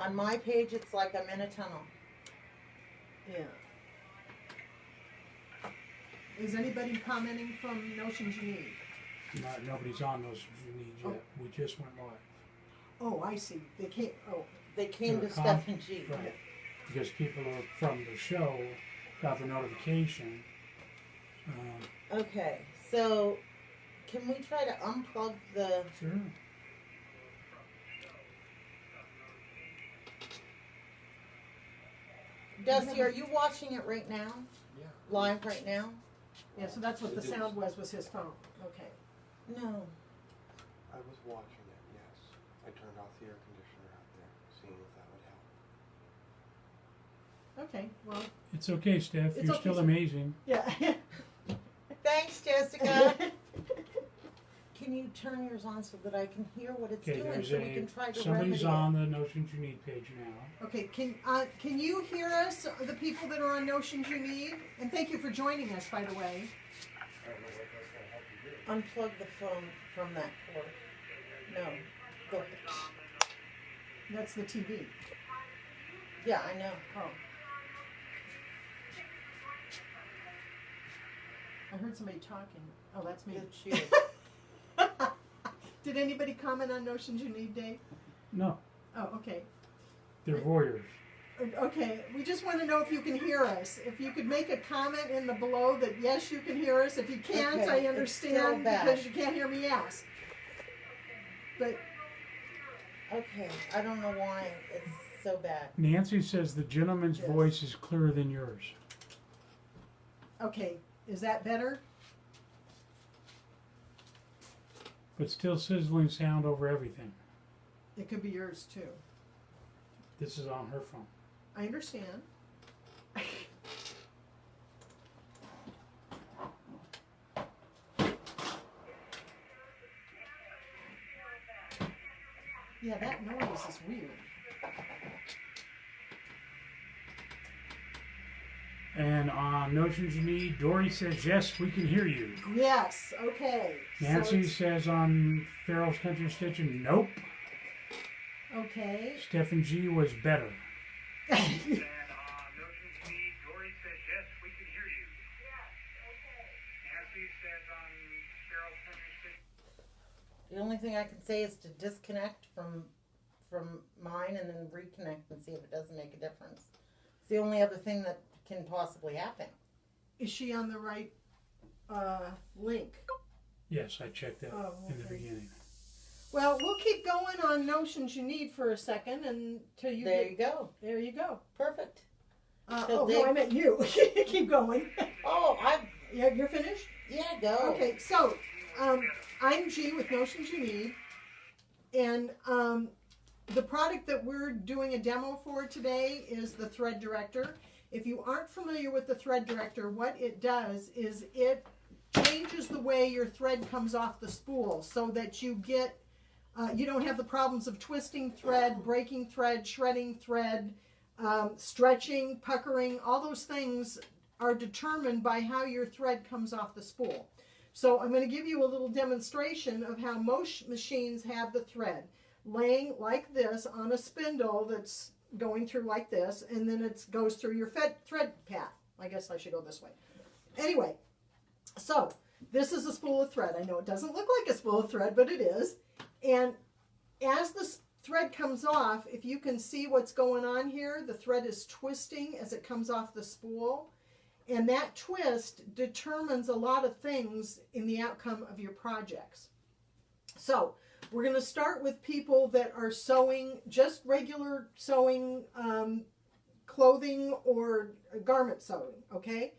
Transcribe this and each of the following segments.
On my page, it's like I'm in a tunnel. Yeah. Is anybody commenting from Notions You Need? Nobody's on those needs yet. We just went live. Oh, I see. They came. Oh, They came They're to Steph and G. Right. Because people are from the show got the notification. Okay, so can we try to unplug the... Sure. Dusty, are you watching it right now? Yeah. Live right now? yeah. So that's what the sound was his phone. Okay. No. I was watching it, yes. I turned off the air conditioner out there, seeing if that would help. Okay. Well. It's okay, Steph. It's You're okay, still Steph. amazing. Yeah. Thanks, Jessica. Can you turn yours on so that I can hear what it's Okay, doing there's so we can try to somebody's remedy on the Notions You Need page now. Okay. Can you hear us, the people that are on Notions You Need? And thank you for joining us, by the way. it? Unplug the phone from that cord. No. Go. That's the TV. Yeah, I know. Oh. I heard somebody talking. Oh, that's me. It's you. Did anybody comment on Notions You Need, Dave? No, Oh, okay. they're voyeurs. Okay, we just want to know if you can hear us. If you could make a comment in the below that yes, you can hear us. If you can't, Okay, I it's still understand bad. because you can't hear me ask. But Okay, I don't know why it's so bad. Nancy says the gentleman's Yes. voice is clearer than yours. okay, is that better? But still sizzling sound over everything. It could be yours too. This is on her phone. I understand. Yeah, that noise is weird. And on Notions You Need, Dory says, yes, we can hear you. Yes, okay. So Nancy it's- says on Farrell's Country Stitching, nope. okay. Steph and G was better. And Notions You Need, Dory says, yes, we can hear you. Yes, okay. Nancy says on Farrell's Country Stitching. The only thing I can say is to disconnect from mine and then reconnect and see if it doesn't make a difference. It's the only other thing that can possibly happen. Is she on the right link? Yes, I checked that Oh, in the okay. beginning. Well, we'll keep going on Notions You Need for a second until you There get... you go. There you go. Perfect. So Oh, no, Dave- I meant you. Keep going. Oh, Yeah, you're finished? yeah, go. Okay, so I'm G with Notions You Need, and the product that we're doing a demo for today is the Thread Director. If you aren't familiar with the Thread Director, what it does is it changes the way your thread comes off the spool so that you get, you don't have the problems of twisting thread, breaking thread, shredding thread, stretching, puckering. All those things are determined by how your thread comes off the spool. So I'm going to give you a little demonstration of how most machines have the thread laying like this on a spindle that's going through like this, and then it goes through your thread path. I guess I should go this way. Anyway, so this is a spool of thread. I know it doesn't look like a spool of thread, but it is. And as the thread comes off, if you can see what's going on here, the thread is twisting as it comes off the spool. And that twist determines a lot of things in the outcome of your projects. So we're going to start with people that are sewing, just regular sewing, clothing or garment sewing, okay?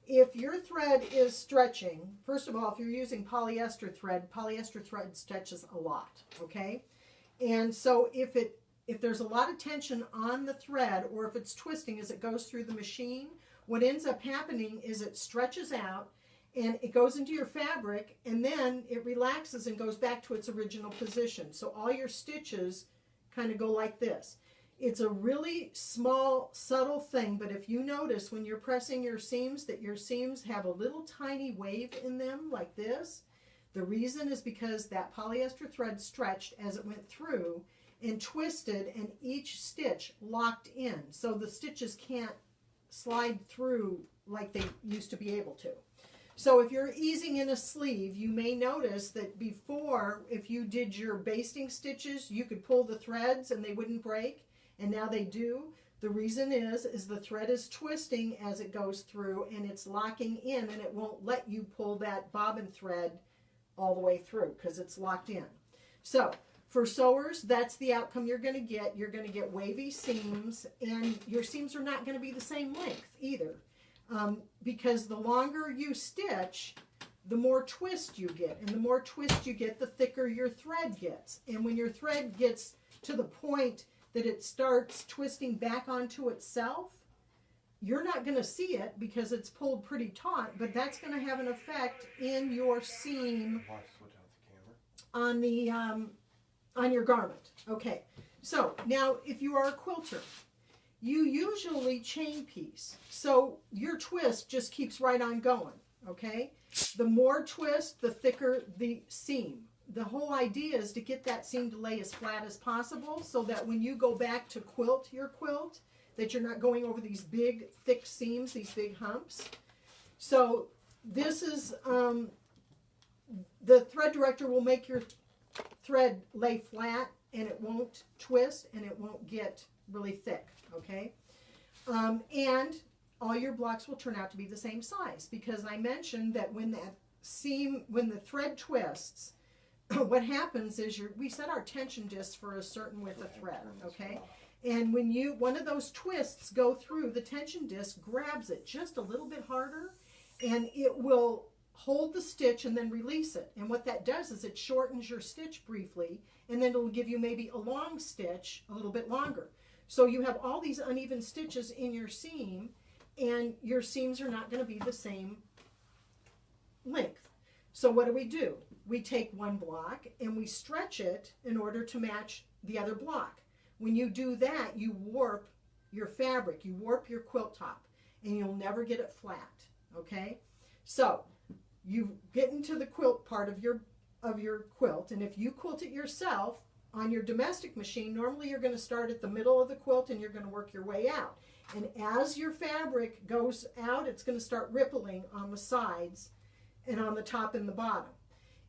If your thread is stretching, first of all, if you're using polyester thread stretches a lot, okay? And so if there's a lot of tension on the thread, or if it's twisting as it goes through the machine, what ends up happening is it stretches out and it goes into your fabric, and then it relaxes and goes back to its original position. So all your stitches kind of go like this. It's a really small, subtle thing, but if you notice when you're pressing your seams that your seams have a little tiny wave in them like this, the reason is because that polyester thread stretched as it went through, and twisted, and each stitch locked in, so the stitches can't slide through like they used to be able to. So if you're easing in a sleeve, you may notice that before, if you did your basting stitches, you could pull the threads and they wouldn't break, and now they do. The reason is the thread is twisting as it goes through, and it's locking in, and it won't let you pull that bobbin thread all the way through because it's locked in. So for sewers, that's the outcome you're going to get. You're going to get wavy seams, and your seams are not going to be the same length either. Because the longer you stitch, the more twist you get, and the more twist you get, the thicker your thread gets. And when your thread gets to the point that it starts twisting back onto itself, you're not going to see it because it's pulled pretty taut, but that's going to have an effect in your seam Watch, switch out the camera. on the on your garment. Okay, so now if you are a quilter, you usually chain piece, so your twist just keeps right on going. Okay, the more twist, the thicker the seam. The whole idea is to get that seam to lay as flat as possible, so that when you go back to quilt your quilt, that you're not going over these big thick seams, these big humps. So this is the thread director will make your thread lay flat, and it won't twist, and it won't get really thick. Okay, and all your blocks will turn out to be the same size, because I mentioned that when that seam, when the thread twists, what happens is we set our tension discs for a certain width of thread. Okay, and when one of those twists go through, the tension disc grabs it just a little bit harder, and it will hold the stitch and then release it. And what that does is it shortens your stitch briefly, and then it'll give you maybe a long stitch a little bit longer. So you have all these uneven stitches in your seam, and your seams are not going to be the same length. So what do? We take one block and we stretch it in order to match the other block. When you do that, you warp your fabric, you warp your quilt top, and you'll never get it flat. Okay? So you get into the quilt part of your quilt, and if you quilt it yourself on your domestic machine, normally you're going to start at the middle of the quilt and you're going to work your way out. And as your fabric goes out, it's going to start rippling on the sides and on the top and the bottom.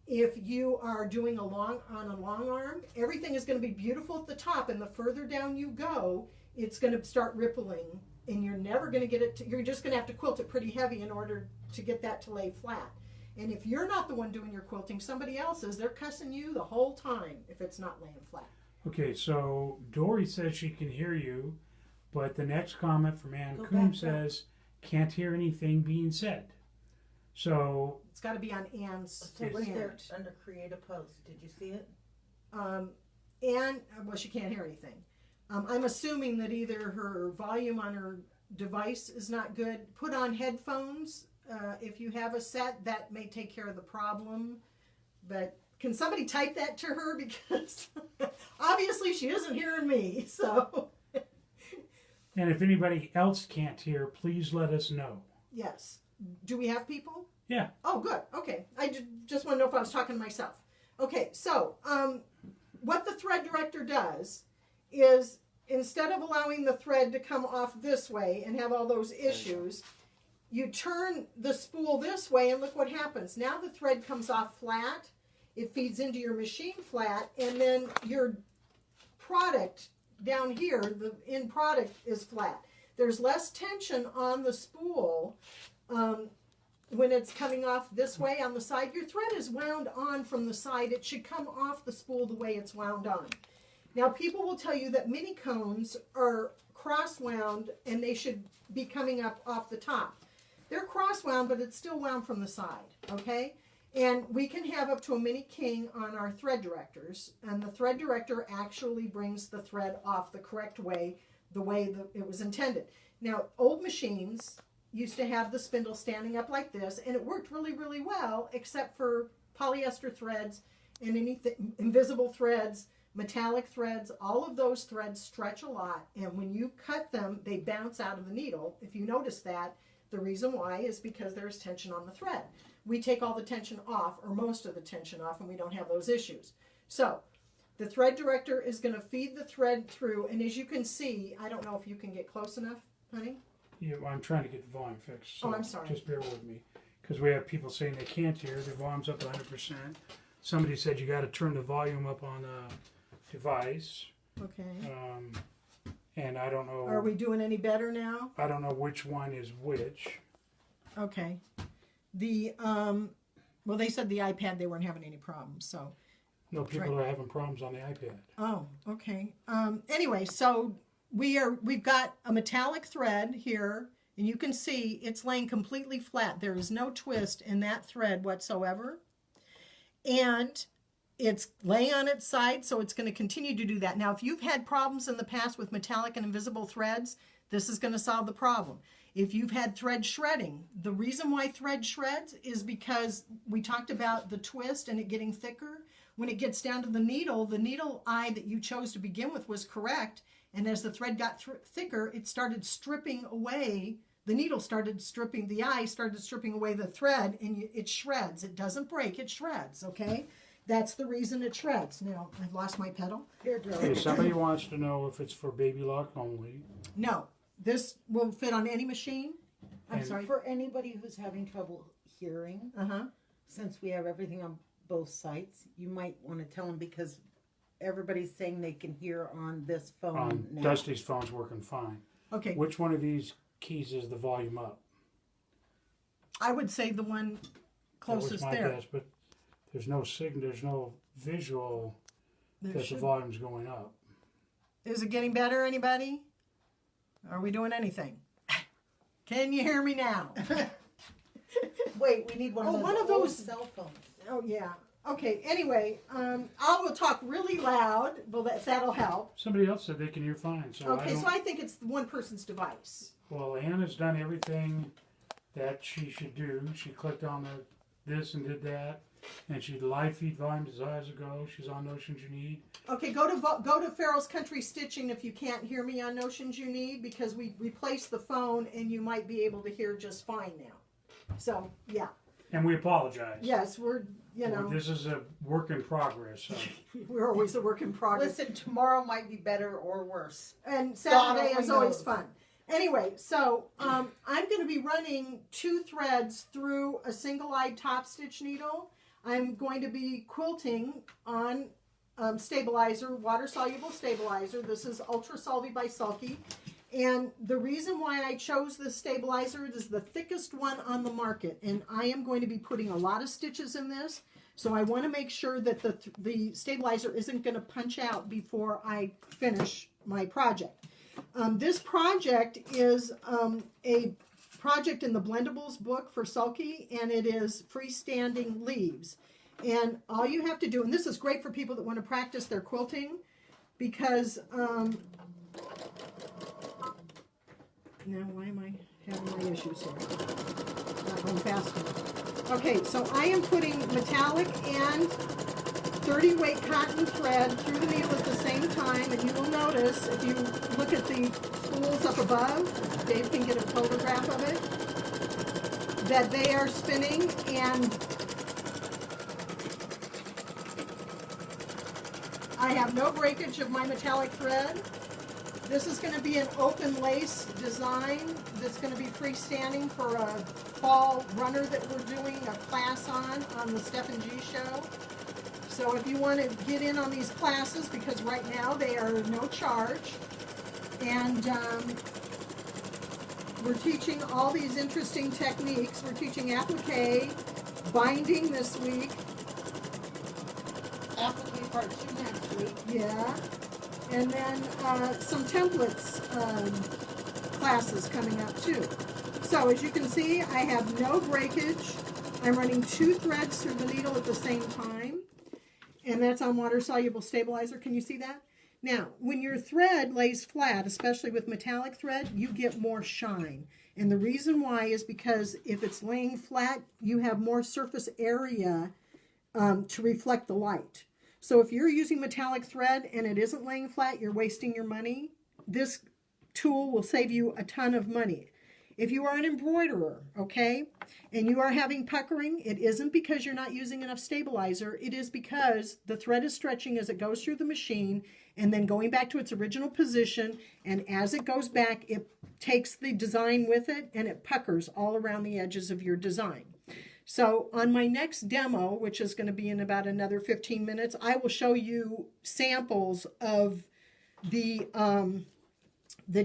If you are doing a long arm, everything is going to be beautiful at the top, and the further down you go, it's going to start rippling, and you're never going to get it you're just going to have to quilt it pretty heavy in order to get that to lay flat. And if you're not the one doing your quilting, somebody else is. They're cussing you the whole time if it's not laying flat. Okay, so Dory says she can hear you, but the next comment from Ann Go Coombe back says, can't hear anything being said. So It's got to be on Ann's So right there end. under create a post, did you see it? Ann, well, she can't hear anything. I'm assuming that either her volume on her device is not good. Put on headphones. If you have a set, that may take care of the problem. But can somebody type that to her? Because obviously she isn't hearing me. So and if anybody else can't hear, please let us know. yes. Do we have people? Yeah. Oh, good. Okay. I just want to know if I was talking to myself. Okay. So what the thread director does is, instead of allowing the thread to come off this way and have all those issues, you turn the spool this way, and look what happens. Now the thread comes off flat, it feeds into your machine flat, and then your product down here, the end product, is flat. There's less tension on the spool when it's coming off this way on the side. Your thread is wound on from the side. It should come off the spool the way it's wound on. Now, people will tell you that mini cones are cross-wound and they should be coming up off the top. They're cross-wound, but it's still wound from the side, okay? And we can have up to a mini king on our thread directors, and the thread director actually brings the thread off the correct way, the way that it was intended. Now, old machines used to have the spindle standing up like this, and it worked really, really well, except for polyester threads and anything, invisible threads, metallic threads. All of those threads stretch a lot, and when you cut them, they bounce out of the needle. If you notice that, the reason why is because there's tension on the thread. We take all the tension off, or most of the tension off, and we don't have those issues. So The thread director is going to feed the thread through, and as you can see, I don't know if you can get close enough, honey. Yeah, well, I'm trying to get the volume fixed. So Oh, I'm sorry. Just bear with me, because we have people saying they can't hear. The volume's up 100%. Somebody said you got to turn the volume up on the device, Okay. and I don't know. Are we doing any better now? I don't know which one is which. Okay. The well, they said the iPad they weren't having any problems, so. No, people are having problems on the iPad. Oh, okay. Anyway, so we've got a metallic thread here, and you can see it's laying completely flat. There is no twist in that thread whatsoever. And it's laying on its side, so it's going to continue to do that. Now, if you've had problems in the past with metallic and invisible threads, this is going to solve the problem. If you've had thread shredding, the reason why thread shreds is because we talked about the twist and it getting thicker. When it gets down to the needle eye that you chose to begin with was correct. And as the thread got thicker, it started stripping away. The needle started stripping, the eye started stripping away the thread, and it shreds. It doesn't break, it shreds, okay? That's the reason it shreds. Now, I've lost my pedal. Here, Joe. Okay, somebody wants to know if it's for baby lock only. No, this will fit on any machine. I'm And- sorry. For anybody who's having trouble hearing, Uh-huh. since we have everything on both sites, you might want to tell them because everybody's saying they can hear on this phone On now. Dusty's phone's working fine. Okay, Which one of these keys is the volume up? I would say the one closest that was my there. guess, but there's no signal, there's no visual There that the should- volume's going up. Is it getting better, anybody? Are we doing anything? Can you hear me now? Wait, we need one of Oh, those, one of old those- cell phones. Oh, yeah. Okay, anyway, I will talk really loud. Well, that'll help. Somebody else said they can hear fine, so I Okay, don't. so I think it's one person's device. Well, Anna's done everything that she should do. She clicked on this and did that, and she live feed volume as hours ago. She's on Notions You Need. Okay, go to Farrell's Country Stitching if you can't hear me on Notions You Need, because we replaced the phone and you might be able to hear just fine now. So, yeah. And we apologize. Yes, we're, you know, This is a work in progress. So. we're always a work in progress. Listen, tomorrow might be better or worse. And God Saturday only is always knows. fun. Anyway, so I'm going to be running 2 threads through a single-eyed top stitch needle. I'm going to be quilting on stabilizer, water-soluble stabilizer. This is Ultra Solvi by Sulky. And the reason why I chose this stabilizer, it is the thickest one on the market. And I am going to be putting a lot of stitches in this. So I want to make sure that the stabilizer isn't going to punch out before I finish my project. This project is a project in the Blendables book for Sulky, and it is freestanding leaves. And all you have to do, and this is great for people that want to practice their quilting, because now why am I having my issues here? Not going fast enough. Okay, so I am putting metallic and 30 weight cotton thread through the needle at the same time, and you will notice if you look at the spools up above, Dave can get a photograph of it, that they are spinning, and I have no breakage of my metallic thread. This is going to be an open lace design that's going to be freestanding for a fall runner that we're doing a class on the Steph and G show. So if you want to get in on these classes, because right now they are no charge, and we're teaching all these interesting techniques. We're teaching applique, binding this week. Applique part 2 next week. Yeah. And then some templates classes coming up too. So as you can see, I have no breakage. I'm running 2 threads through the needle at the same time. And that's on water soluble stabilizer. Can you see that? Now, when your thread lays flat, especially with metallic thread, you get more shine. And the reason why is because if it's laying flat, you have more surface area to reflect the light. So if you're using metallic thread and it isn't laying flat, you're wasting your money. This tool will save you a ton of money. If you are an embroiderer, okay, and you are having puckering, it isn't because you're not using enough stabilizer. It is because the thread is stretching as it goes through the machine and then going back to its original position. And as it goes back, it takes the design with it and it puckers all around the edges of your design. So on my next demo, which is going to be in about another 15 minutes, I will show you samples of the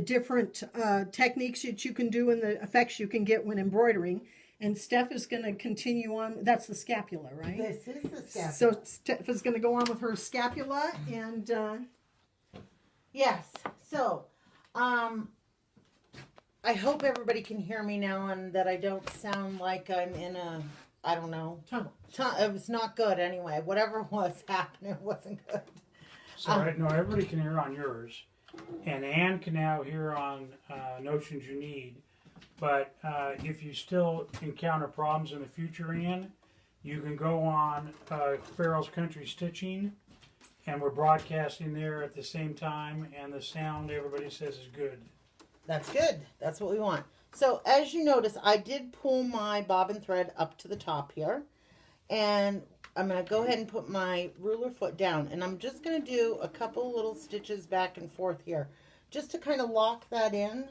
different techniques that you can do and the effects you can get when embroidering. And Steph is going to continue on. That's the scapula, right? This is the scapula. So Steph is going to go on with her scapula and... Yes. So, I hope everybody can hear me now and that I don't sound like I'm in a, I don't know. tunnel. It was not good anyway. Whatever was happening, it wasn't good. So no, everybody can hear on yours, and Ann can now hear on Notions You Need. But if you still encounter problems in the future, Ann, you can go on Farrell's Country Stitching, and we're broadcasting there at the same time, and the sound everybody says is good. That's good. That's what we want. So as you notice, I did pull my bobbin thread up to the top here. And I'm going to go ahead and put my ruler foot down. And I'm just going to do a couple little stitches back and forth here. Just to kind of lock that in.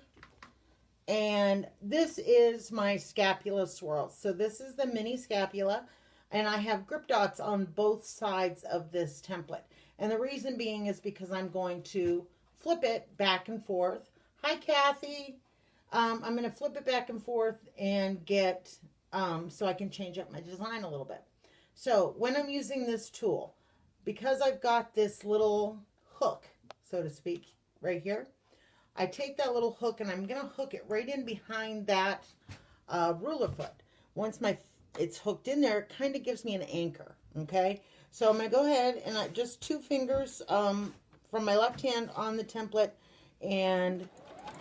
And this is my scapula swirl. So this is the mini scapula. And I have grip dots on both sides of this template. And the reason being is because I'm going to flip it back and forth. Hi, Kathy. I'm going to flip it back and forth and get, so I can change up my design a little bit. So when I'm using this tool, because I've got this little hook, so to speak, right here, I take that little hook and I'm going to hook it right in behind that ruler foot. Once it's hooked in there, it kind of gives me an anchor, okay? So I'm going to go ahead and just 2 fingers from my left hand on the template, and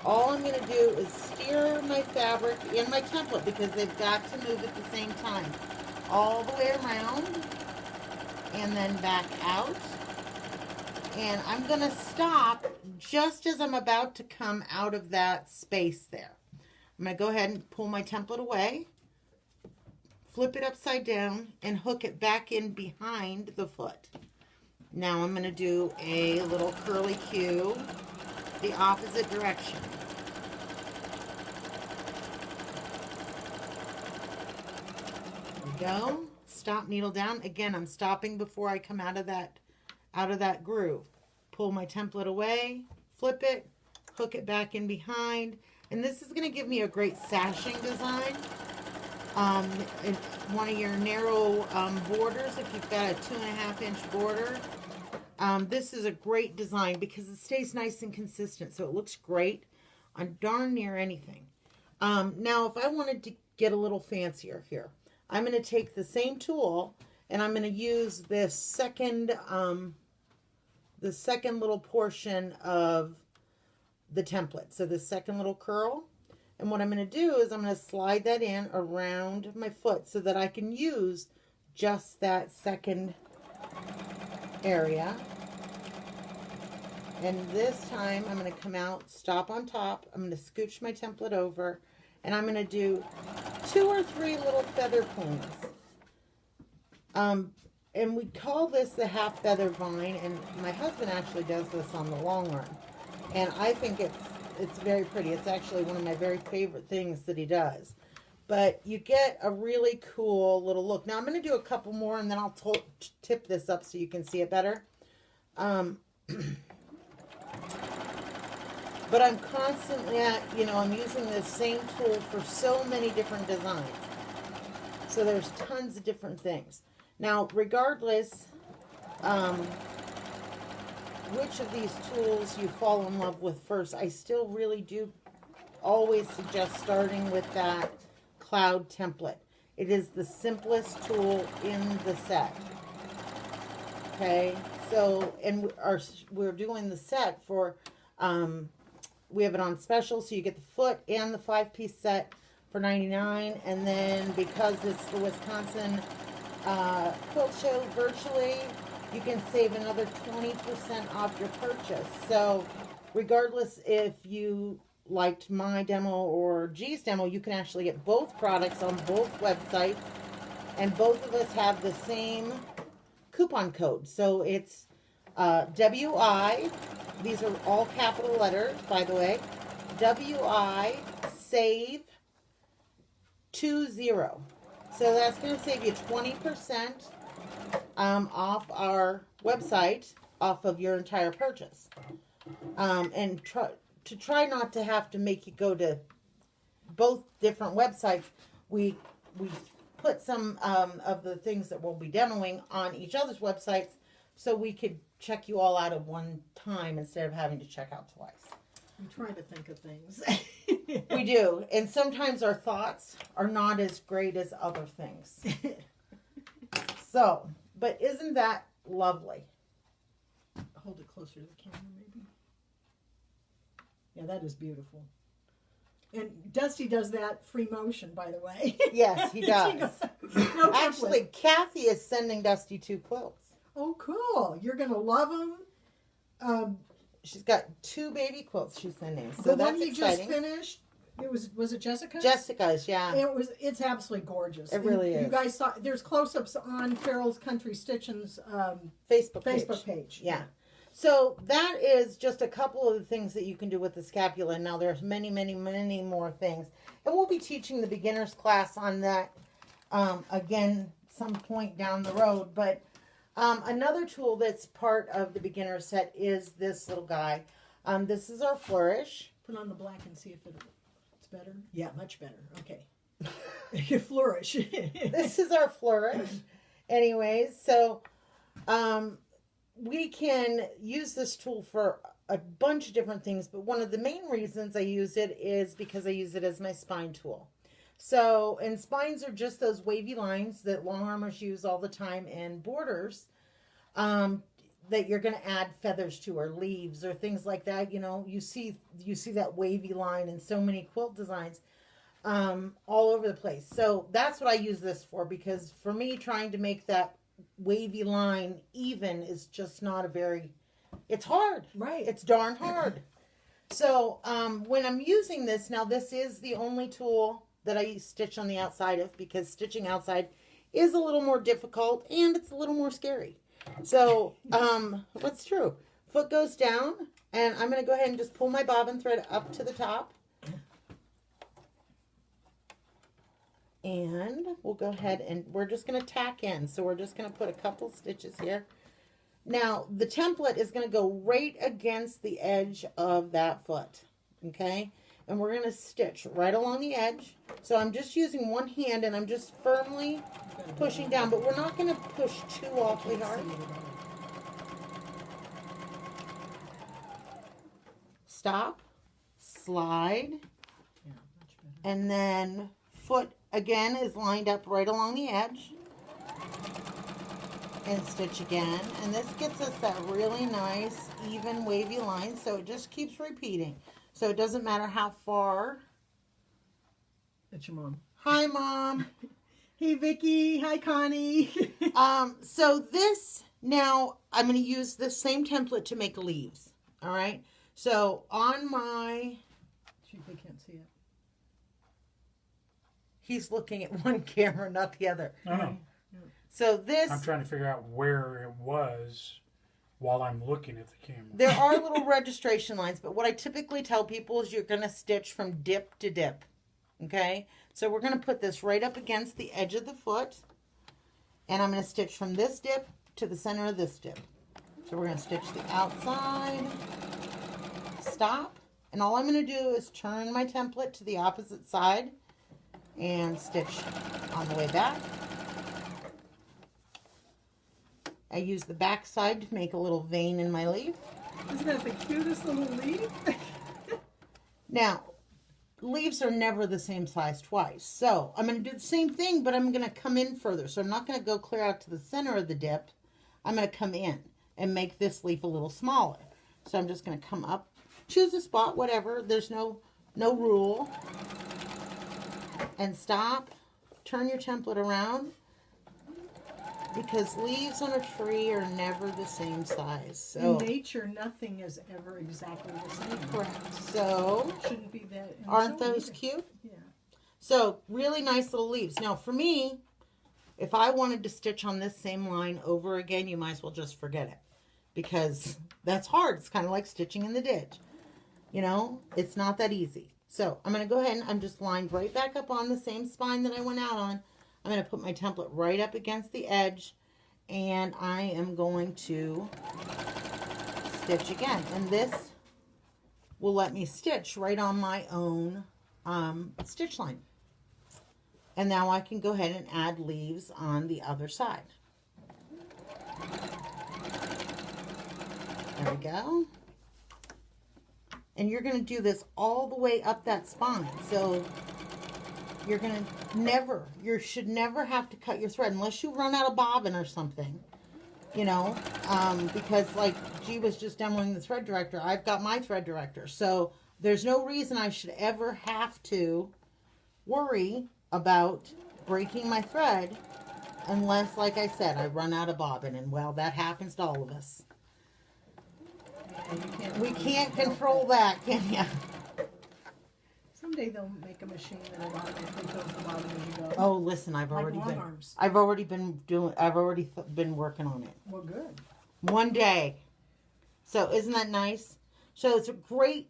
all I'm going to do is steer my fabric in my template because they've got to move at the same time. All the way around and then back out. And I'm going to stop just as I'm about to come out of that space there. I'm going to go ahead and pull my template away, flip it upside down, and hook it back in behind the foot. Now I'm going to do a little curly Q the opposite direction. There we go. Stop, needle down. Again, I'm stopping before I come out of that groove. Pull my template away, flip it, hook it back in behind, and this is going to give me a great sashing design. In one of your narrow borders, if you've got a 2.5-inch border, this is a great design because it stays nice and consistent, so it looks great on darn near anything. Now, if I wanted to get a little fancier here, I'm going to take the same tool and I'm going to use this second little portion of the template. So the second little curl. And what I'm going to do is I'm going to slide that in around my foot so that I can use just that second area. And this time I'm going to come out, stop on top. I'm going to scooch my template over, and I'm going to do 2 or 3 little feather plumes. And we call this the half feather vine, and my husband actually does this on the long run. And I think it's very pretty. It's actually one of my very favorite things that he does. But you get a really cool little look. Now I'm going to do a couple more, and then I'll tip this up so you can see it better. But I'm constantly I'm using the same tool for so many different designs. So there's tons of different things. Now, regardless which of these tools you fall in love with first, I still really do always suggest starting with that cloud template. It is the simplest tool in the set. Okay, so, and we're doing the set for, we have it on special, so you get the foot and the 5-piece set for $99, and then because it's the Wisconsin Quilt Show virtually, you can save another 20% off your purchase. So regardless if you liked my demo or G's demo, you can actually get both products on both websites, and both of us have the same coupon code. So it's WI, these are all capital letters, by the way, WI save 20. So that's going to save you 20% off our website, off of your entire purchase. And try not to have to make you go to both different websites, we put some of the things that we'll be demoing on each other's websites, so we could check you all out at one time instead of having to check out twice. I'm trying to think of things. We do, and sometimes our thoughts are not as great as other things. So, but isn't that lovely? Hold it closer to the camera, maybe. Yeah, that is beautiful. And Dusty does that free motion, by the way. Yes, he does. No Actually, template. Kathy is sending Dusty 2 quilts. Oh, cool. You're going to love them. She's got 2 baby quilts she's sending, so The that's one you exciting. just finished, was it Jessica? Jessica's, yeah. It's absolutely gorgeous. It really You is. guys saw, there's close-ups on Farrell's Country Stitching's Facebook page. Yeah. So that is just a couple of the things that you can do with the scapula. Now there's many, many, many more things. And we'll be teaching the beginner's class on that again some point down the road. But another tool that's part of the beginner set is this little guy. This is our flourish. Put on the black and see if it's better. Yeah, much better. Okay. You flourish. This is our flourish. Anyways, so we can use this tool for a bunch of different things, but one of the main reasons I use it is because I use it as my spine tool. So, and spines are just those wavy lines that long armers use all the time, and borders that you're going to add feathers to, or leaves or things like that. You know, you see that wavy line in so many quilt designs all over the place. So that's what I use this for, because for me, trying to make that wavy line even is just not it's hard. Right. It's darn hard. So when I'm using this, now this is the only tool that I stitch on the outside of, because stitching outside is a little more difficult and it's a little more scary. So what's true? Foot goes down, and I'm going to go ahead and just pull my bobbin thread up to the top. And we'll go ahead and we're just going to tack in. So we're just going to put a couple stitches here. Now, the template is going to go right against the edge of that foot. Okay? And we're going to stitch right along the edge. So I'm just using one hand, and I'm just firmly pushing down. But we're not going to push too awfully hard. Stop. Slide. Yeah, much better. And then foot again is lined up right along the edge, and stitch again, and this gets us that really nice even wavy line, so it just keeps repeating, so it doesn't matter how far. That's your mom. Hi, Mom. Hey, Vicky. Hi, Connie. So this, now I'm going to use this same template to make leaves. All right, so on my, They can't see it. he's looking at one camera, not the other. No. So this, I'm trying to figure out where it was while I'm looking at the camera. there are little registration lines, but what I typically tell people is you're going to stitch from dip to dip. Okay? So we're going to put this right up against the edge of the foot, and I'm going to stitch from this dip to the center of this dip. So we're going to stitch the outside, stop, and all I'm going to do is turn my template to the opposite side and stitch on the way back. I use the back side to make a little vein in my leaf. Isn't that the cutest little leaf? Now, leaves are never the same size twice. So I'm going to do the same thing, but I'm going to come in further. So I'm not going to go clear out to the center of the dip. I'm going to come in and make this leaf a little smaller. So I'm just going to come up, choose a spot, whatever. There's no rule. And stop. Turn your template around. because leaves on a tree are never the same size. So In nature, nothing is ever exactly the same. correct. So Shouldn't be that. and aren't so those either. cute? Yeah. So really nice little leaves. Now for me, if I wanted to stitch on this same line over again, you might as well just forget it, because that's hard. It's kind of like stitching in the ditch. You know, it's not that easy. So I'm going to go ahead and I'm just lined right back up on the same spine that I went out on. I'm going to put my template right up against the edge, and I am going to stitch again. And this will let me stitch right on my own stitch line. And now I can go ahead and add leaves on the other side. There we go. And you're going to do this all the way up that spine. So you're going to you should never have to cut your thread unless you run out of bobbin or something. You know, because like G was just demoing the thread director, I've got my thread director. So there's no reason I should ever have to worry about breaking my thread unless, like I said, I run out of bobbin. And well, that happens to all of us. And We can't control that, can ya? Someday they'll make a machine that automatically fills the bottom as you go. Oh, listen, I've Like already long been. arms. I've already been working on it. Well, good. One day. So isn't that nice? So it's a great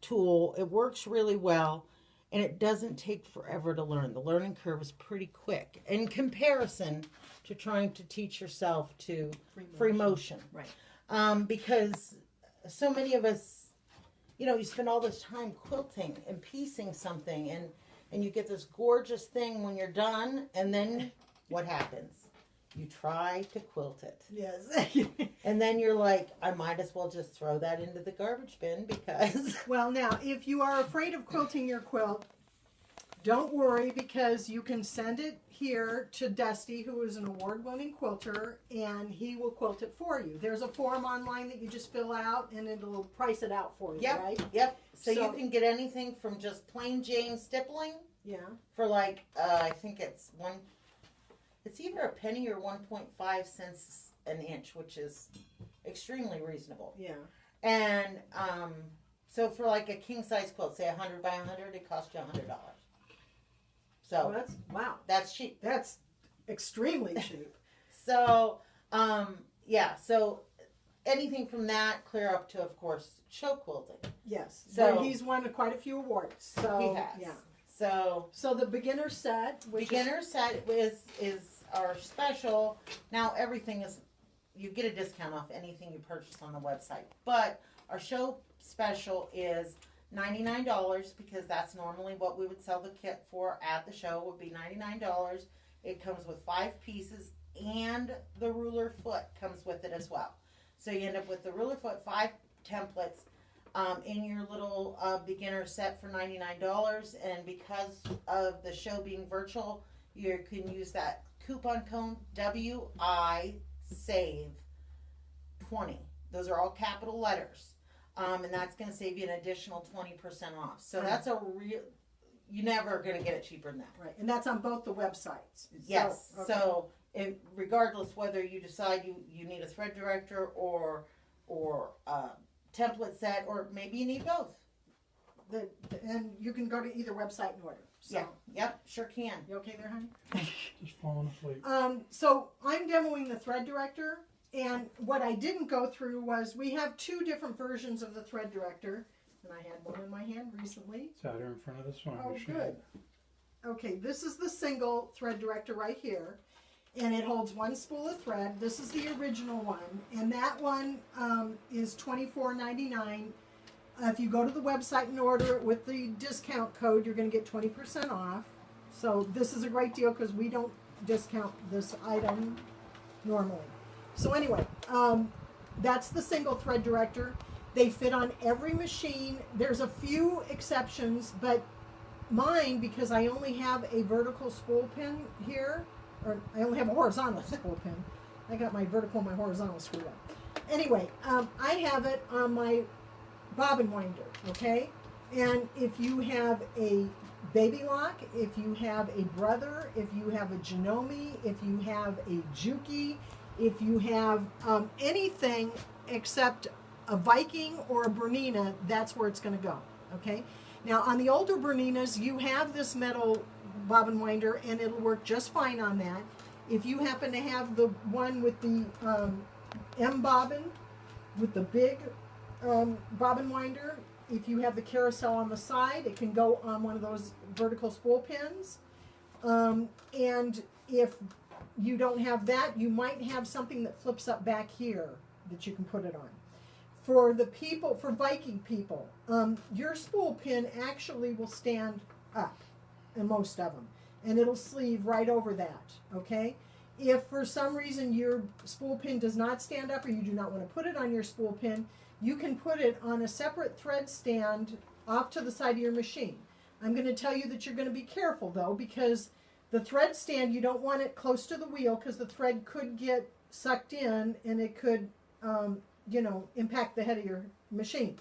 tool. It works really well, and it doesn't take forever to learn. The learning curve is pretty quick in comparison to trying to teach yourself to free motion. Right. Because so many of us, you know, you spend all this time quilting and piecing something, and you get this gorgeous thing when you're done, and then what happens? You try to quilt it. Yes. And then you're like, I might as well just throw that into the garbage bin because... Well, now, if you are afraid of quilting your quilt, don't worry, because you can send it here to Dusty, who is an award-winning quilter, and he will quilt it for you. There's a form online that you just fill out, and it'll price it out for you, Yep, right? yep. So you So- can get anything from just plain Jane stippling Yeah. for like, I think it's either a penny or 1.5 cents an inch, which is extremely reasonable. Yeah. And so for like a king size quilt, say 100 by 100, it costs you $100. Well, So wow. that's cheap. That's extremely cheap. So yeah, so anything from that clear up to, of course, show quilting. Yes. So- So he's won quite a few awards. So He has. yeah. So So the beginner set, which beginner set is our special. Now everything is, you get a discount off anything you purchase on the website. But our show special is $99 because that's normally what we would sell the kit for at the show, would be $99. It comes with 5 pieces and the ruler foot comes with it as well. So you end up with the ruler foot, 5 templates in your little beginner set for $99. And because of the show being virtual, you can use that coupon code WI SAVE 20. Those are all capital letters. And that's going to save you an additional 20% off. So that's a real, you're never going to get it cheaper than that. right, and that's on both the websites. Yes. So, okay. So regardless whether you decide you need a thread director or template set, or maybe you need both. And you can go to either website and order. So. Yeah. Yep. Sure can. You okay there, honey? Just falling asleep. So I'm demoing the thread director, and what I didn't go through was we have 2 different versions of the thread director, and I had one in my hand recently. It's out here in front of this one. Oh, good. Okay, this is the single thread director right here, and it holds 1 spool of thread. This is the original one, and that one is $24.99. If you go to the website and order it with the discount code, you're going to get 20% off. So this is a great deal because we don't discount this item normally. So anyway, that's the single thread director. They fit on every machine. There's a few exceptions, but mine, because I only have a vertical spool pin here, or I only have a horizontal spool pin. I got my vertical and my horizontal screwed up. Anyway, I have it on my bobbin winder, okay? And if you have a baby lock, if you have a brother, if you have a Janome, if you have a Juki, if you have anything except a Viking or a Bernina, that's where it's going to go. Okay. Now on the older Berninas, you have this metal bobbin winder, and it'll work just fine on that. If you happen to have the one with the M bobbin, with the big bobbin winder, if you have the carousel on the side, it can go on one of those vertical spool pins. And if you don't have that, you might have something that flips up back here that you can put it on. For the people, for Viking people, your spool pin actually will stand up in most of them, and it'll sleeve right over that, okay? If for some reason your spool pin does not stand up, or you do not want to put it on your spool pin, you can put it on a separate thread stand off to the side of your machine. I'm going to tell you that you're going to be careful though, because the thread stand, you don't want it close to the wheel, because the thread could get sucked in and it could impact the head of your machine.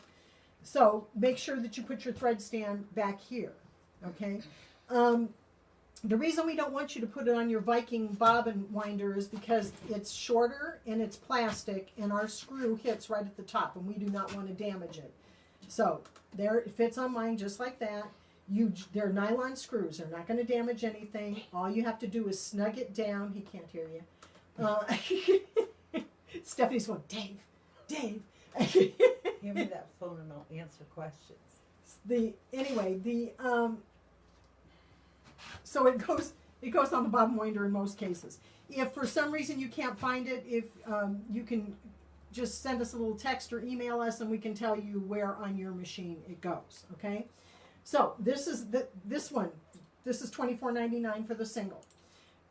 So make sure that you put your thread stand back here, okay? The reason we don't want you to put it on your Viking bobbin winder is because it's shorter and it's plastic, and our screw hits right at the top, and we do not want to damage it. So there, it fits on mine just like that. They're nylon screws. They're not going to damage anything. All you have to do is snug it down. He can't hear you. Stephanie's going, Dave. Give me that phone and I'll answer questions. So it goes on the bobbin winder in most cases. If for some reason you can't find it, if you can just send us a little text or email us, and we can tell you where on your machine it goes. Okay. So this is this one. This is $24.99 for the single.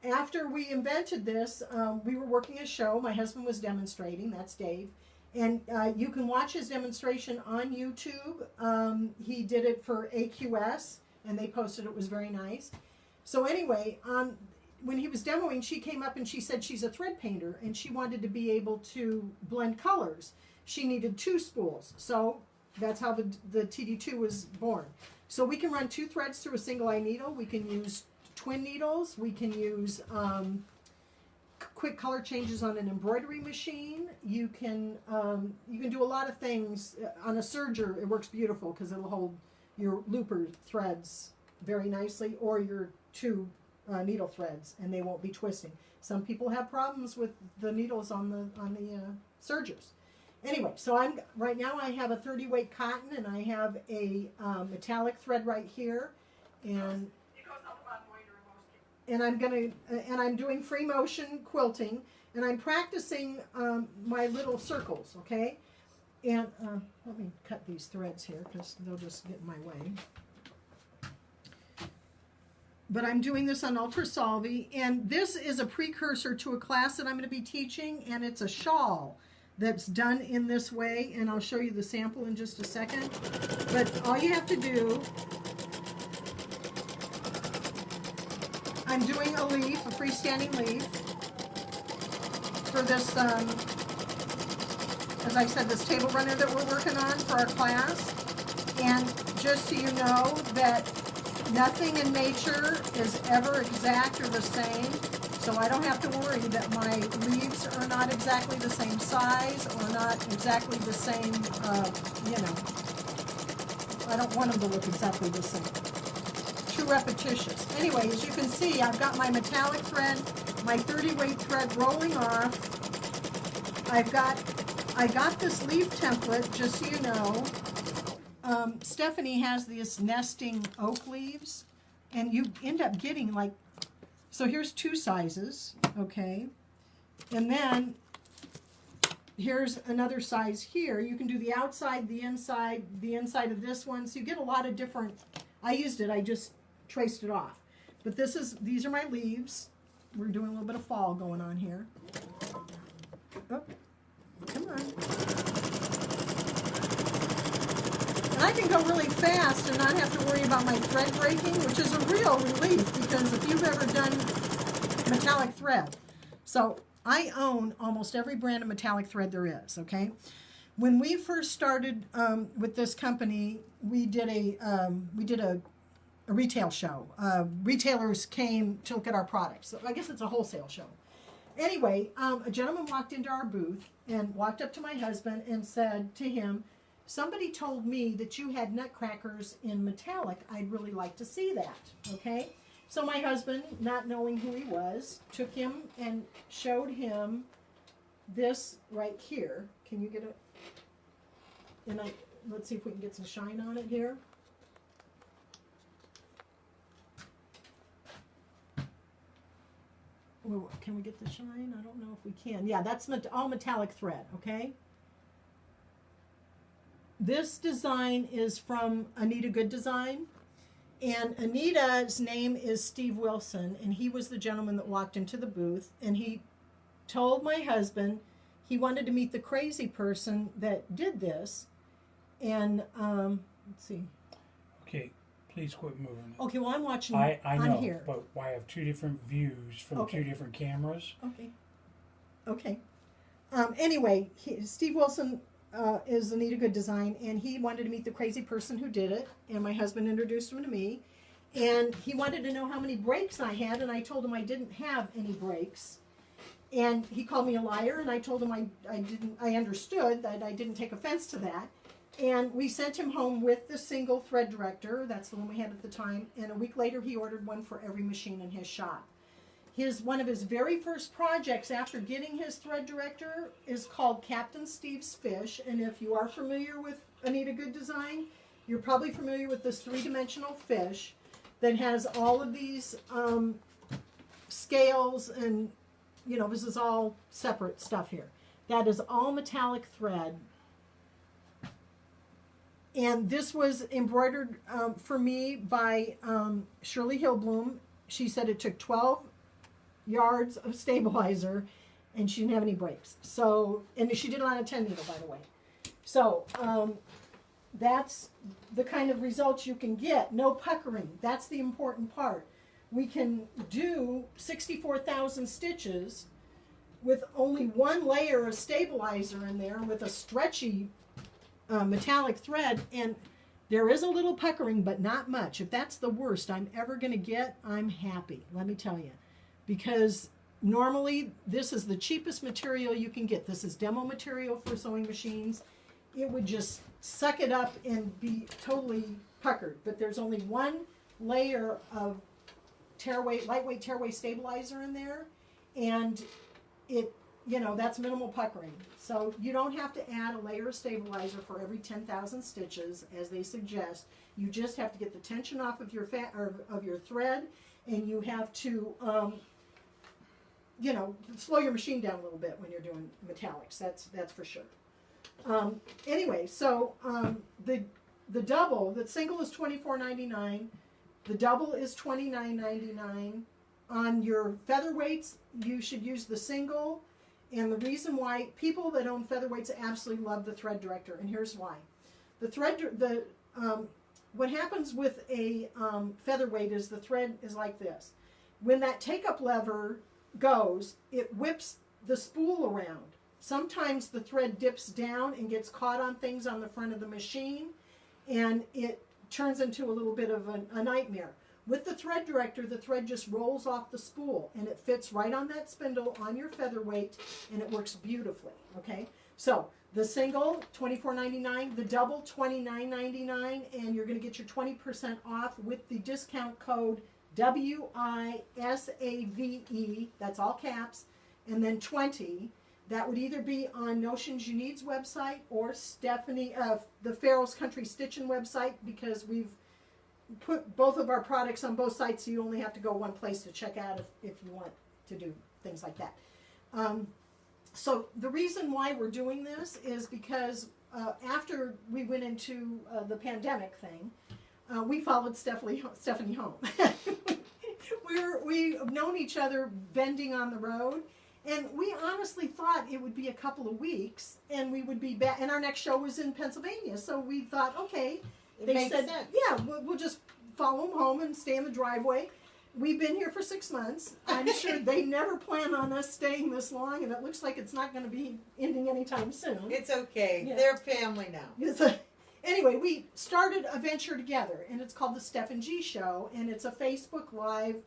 After we invented this, we were working a show. My husband was demonstrating. That's Dave. And you can watch his demonstration on YouTube. He did it for AQS, and they posted it. It was very nice. So anyway, when he was demoing, she came up and she said she's a thread painter, and she wanted to be able to blend colors. She needed 2 spools. So that's how the TD2 was born. So we can run 2 threads through a single eye needle. We can use twin needles. We can use quick color changes on an embroidery machine. You can do a lot of things on a serger. It works beautiful because it'll hold your looper threads very nicely, or your 2 needle threads, and they won't be twisting. Some people have problems with the needles on the sergers. Anyway, so right now I have a 30 weight cotton, and I have a metallic thread right here, and I'm doing free motion quilting, and I'm practicing my little circles, okay? And let me cut these threads here because they'll just get in my way. But I'm doing this on Ultra Solvi, and this is a precursor to a class that I'm going to be teaching, and it's a shawl that's done in this way, and I'll show you the sample in just a second. But all you have to do, I'm doing a leaf, a freestanding leaf, for this, as I said, this table runner that we're working on for our class. And just so you know that nothing in nature is ever exact or the same, so I don't have to worry that my leaves are not exactly the same size or not exactly the same, I don't want them to look exactly the same. Too repetitious. Anyway, as you can see, I've got my metallic thread, my 30 weight thread rolling off. I got this leaf template, just so you know. Stephanie has these nesting oak leaves, and you end up getting like, so here's 2 sizes, okay, and then here's another size here. You can do the outside, the inside of this one, so you get a lot of different. I used it, I just traced it off, but these are my leaves. We're doing a little bit of fall going on here. Oh, come on. And I can go really fast and not have to worry about my thread breaking, which is a real relief, because if you've ever done metallic thread. So I own almost every brand of metallic thread there is, okay? When we first started with this company, we did a a retail show. Retailers came to look at our products. So I guess it's a wholesale show. Anyway, a gentleman walked into our booth and walked up to my husband and said to him, "Somebody told me that you had nutcrackers in metallic. I'd really like to see that." Okay? So my husband, not knowing who he was, took him and showed him this right here. Can you get it? And let's see if we can get some shine on it here. Well, can we get the shine? I don't know if we can. Yeah, that's all metallic thread, okay? This design is from Anita Good Design. And Anita's name is Steve Wilson, and he was the gentleman that walked into the booth, and he told my husband he wanted to meet the crazy person that did this. And let's see. Okay, please quit moving it. Okay, well, I'm watching I know, on here. but I have two different views from Okay. two different cameras. Okay. Anyway, Steve Wilson is Anita Good Design, and he wanted to meet the crazy person who did it, and my husband introduced him to me, and he wanted to know how many breaks I had, and I told him I didn't have any breaks, and he called me a liar, and I told him I understood that I didn't take offense to that, and we sent him home with the single thread director. That's the one we had at the time, and a week later he ordered one for every machine in his shop. One of his very first projects after getting his thread director is called Captain Steve's Fish, and if you are familiar with Anita Good Design, you're probably familiar with this three-dimensional fish that has all of these scales, and this is all separate stuff here. That is all metallic thread. And this was embroidered for me by Shirley Hillbloom. She said it took 12 yards of stabilizer, and she didn't have any breaks. So, and she did it on a 10 needle, by the way. So, that's the kind of results you can get. No puckering. That's the important part. We can do 64,000 stitches with only one layer of stabilizer in there with a stretchy metallic thread, and there is a little puckering, but not much. If that's the worst I'm ever going to get, I'm happy, let me tell you. Because normally this is the cheapest material you can get. This is demo material for sewing machines. It would just suck it up and be totally puckered. But there's only one layer of lightweight tearaway stabilizer in there, and that's minimal puckering. So you don't have to add a layer of stabilizer for every 10,000 stitches, as they suggest. You just have to get the tension off of your of your thread, and you have to slow your machine down a little bit when you're doing metallics. That's for sure. Anyway, so the double, the single is $24.99. The double is $29.99. On your featherweights, you should use the single. And the reason why people that own featherweights absolutely love the thread director, and here's why. What happens with a featherweight is the thread is like this. When that take-up lever goes, it whips the spool around. Sometimes the thread dips down and gets caught on things on the front of the machine, and it turns into a little bit of a nightmare. With the thread director, the thread just rolls off the spool, and it fits right on that spindle on your featherweight, and it works beautifully, okay? So the single, $24.99, the double, $29.99, and you're going to get your 20% off with the discount code WISAVE, that's all caps, and then 20. That would either be on Notions You Need's website or Stephanie, the Farrell's Country Stitching website, because we've put both of our products on both sites, so you only have to go one place to check out if you want to do things like that. So the reason why we're doing this is because after we went into the pandemic thing, we followed Stephanie home. We've known each other vending on the road, and we honestly thought it would be a couple of weeks, and we would be back, and our next show was in Pennsylvania, so we thought, okay, they said, yeah, we'll just follow them home and stay in the driveway. We've been here for 6 months. I'm sure they never plan on us staying this long, and it looks like it's not going to be ending anytime soon. It's okay. Yeah. They're family now. Anyway, we started a venture together, and it's called the Steph and G Show, and it's a Facebook Live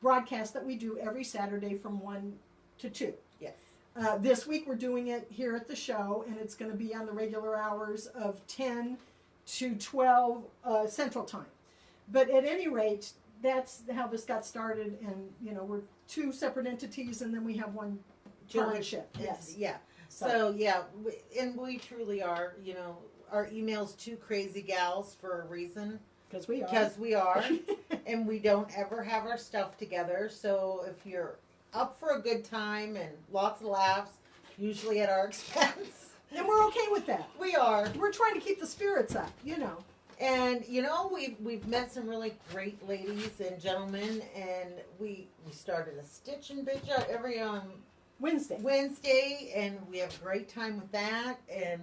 broadcast that we do every Saturday from 1 to 2. Yes. This week we're doing it here at the show, and it's going to be on the regular hours of 10 to 12 Central Time. But at any rate, that's how this got started, and we're two separate entities, and then we have one partnership. Yes. Yeah. So yeah, we truly are. Our email's Two Crazy Gals for a reason. Because we are. Because we are, and we don't ever have our stuff together. So if you're up for a good time and lots of laughs, usually at our expense, and we're okay with that. We are. We're trying to keep the spirits up, And we've met some really great ladies and gentlemen, and we started a stitch and bitch out every Wednesday, and we have a great time with that, and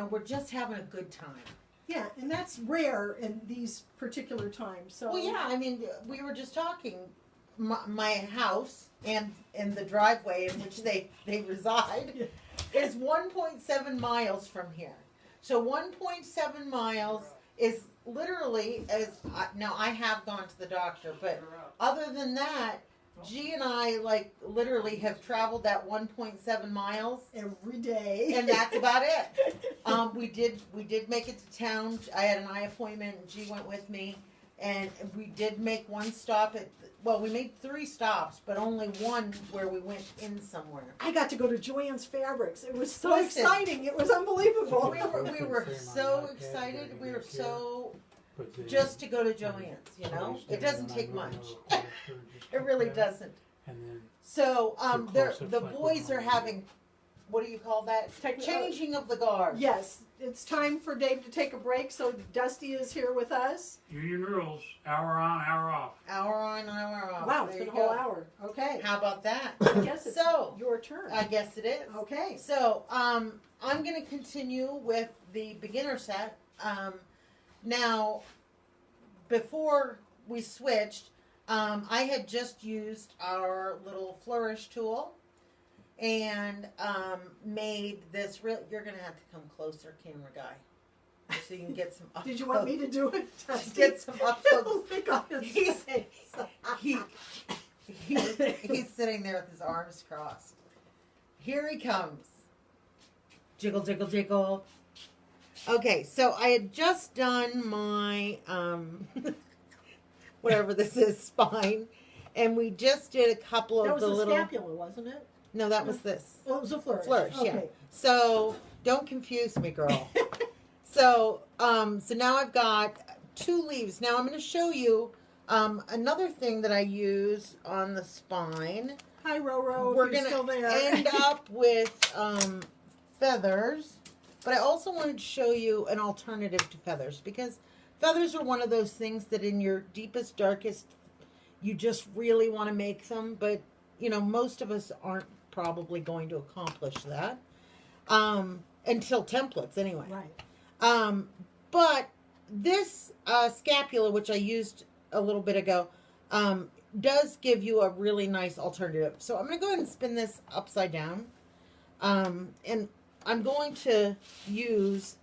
we're just having a good time. Yeah, and that's rare in these particular times. So well, yeah, I mean, we were just talking. My house and the driveway in which they reside is 1.7 miles from here. So 1.7 miles is literally now I have gone to the doctor, but other than that, G and I literally have traveled that 1.7 miles every day, and that's about it. We did make it to town. I had an eye appointment, and G went with me, and we did make one stop we made 3 stops, but only one where we went in somewhere. I got to go to Joanne's Fabrics. It was so exciting. It was unbelievable. We were so excited. We were so just to go to Joanne's. It doesn't take much. It really doesn't. So the boys are having, what do you call that? Changing of the guard. Yes, it's time for Dave to take a break. So Dusty is here with us. Union rules: hour on, hour off. Hour on, hour off. Wow, it's been a whole hour. Okay. How about that? I guess it's your turn. I guess it is. Okay. So I'm going to continue with the beginner set. Now, before we switched, I had just used our little flourish tool and made this you're going to have to come closer, camera guy, so you can get some up. Did you want me to do it? Get some up close. He's sitting there with his arms crossed. Here he comes. Jiggle, jiggle, jiggle. Okay, so I had just done my whatever this is, spine, and we just did a couple of the little. That was a scapula, wasn't it? No, that was this. Oh, it was a flourish. Flourish, okay. yeah. So don't confuse me, girl. So now I've got 2 leaves. Now I'm going to show you another thing that I use on the spine. Hi, Roro. We're going to end up with feathers, but I also wanted to show you an alternative to feathers, because feathers are one of those things that in your deepest, darkest, you just really want to make them, but most of us aren't probably going to accomplish that until templates anyway. Right. But this scapula, which I used a little bit ago, does give you a really nice alternative. So I'm going to go ahead and spin this upside down. And I'm going to use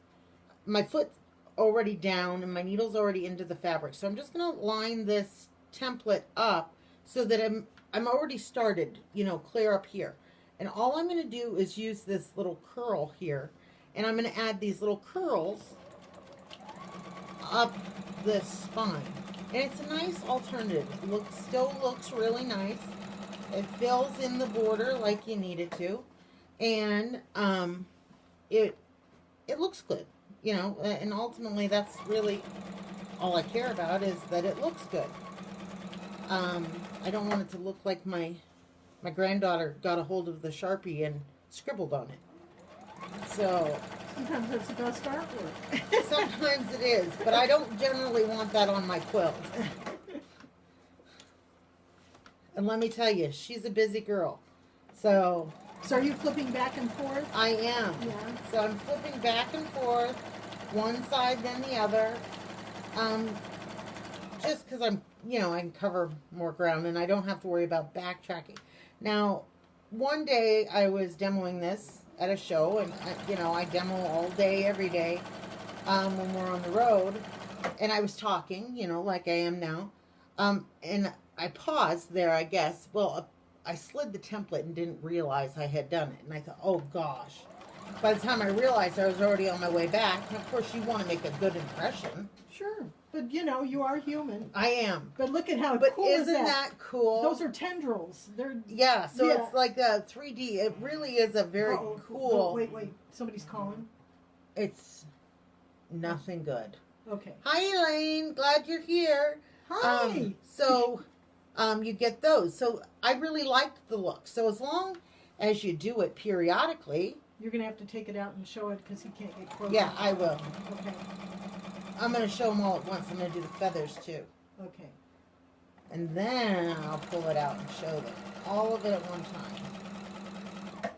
my foot already down and my needle's already into the fabric. So I'm just going to line this template up so that I'm already started, clear up here. And all I'm going to do is use this little curl here. And I'm going to add these little curls up this spine. And it's a nice alternative. It still looks really nice. It fills in the border like you need it to. And it looks good. And ultimately that's really all I care about, is that it looks good. I don't want it to look like my granddaughter got a hold of the Sharpie and scribbled on it. So sometimes that's the best artwork. Sometimes it is, but I don't generally want that on my quilt. And let me tell you, she's a busy girl. So are you flipping back and forth? I am. Yeah. So I'm flipping back and forth, one side then the other. Just because I can cover more ground and I don't have to worry about backtracking. Now, one day I was demoing this at a show, and I demo all day, every day. when we're on the road, and I was talking, you know, like I am now, and I paused there, I guess. Well, I slid the template and didn't realize I had done it, and I thought, oh gosh. By the time I realized, I was already on my way back, and of course you want to make a good impression. Sure, but you know, you are human. I am. But look at how But cool isn't is that? cool? Those are tendrils. They're Yeah, so Yeah. it's like a 3D. It really is a very Uh-oh. cool. Oh, wait, somebody's calling. It's nothing good. Okay. Hi, Elaine. Glad you're here. Hi. You get those. So I really like the look. So as long as you do it periodically, You're gonna have to take it out and show it because he can't get close. yeah, I will. Okay. I'm going to show them all at once. I'm going to do the feathers too. Okay. And then I'll pull it out and show them all of it at one time.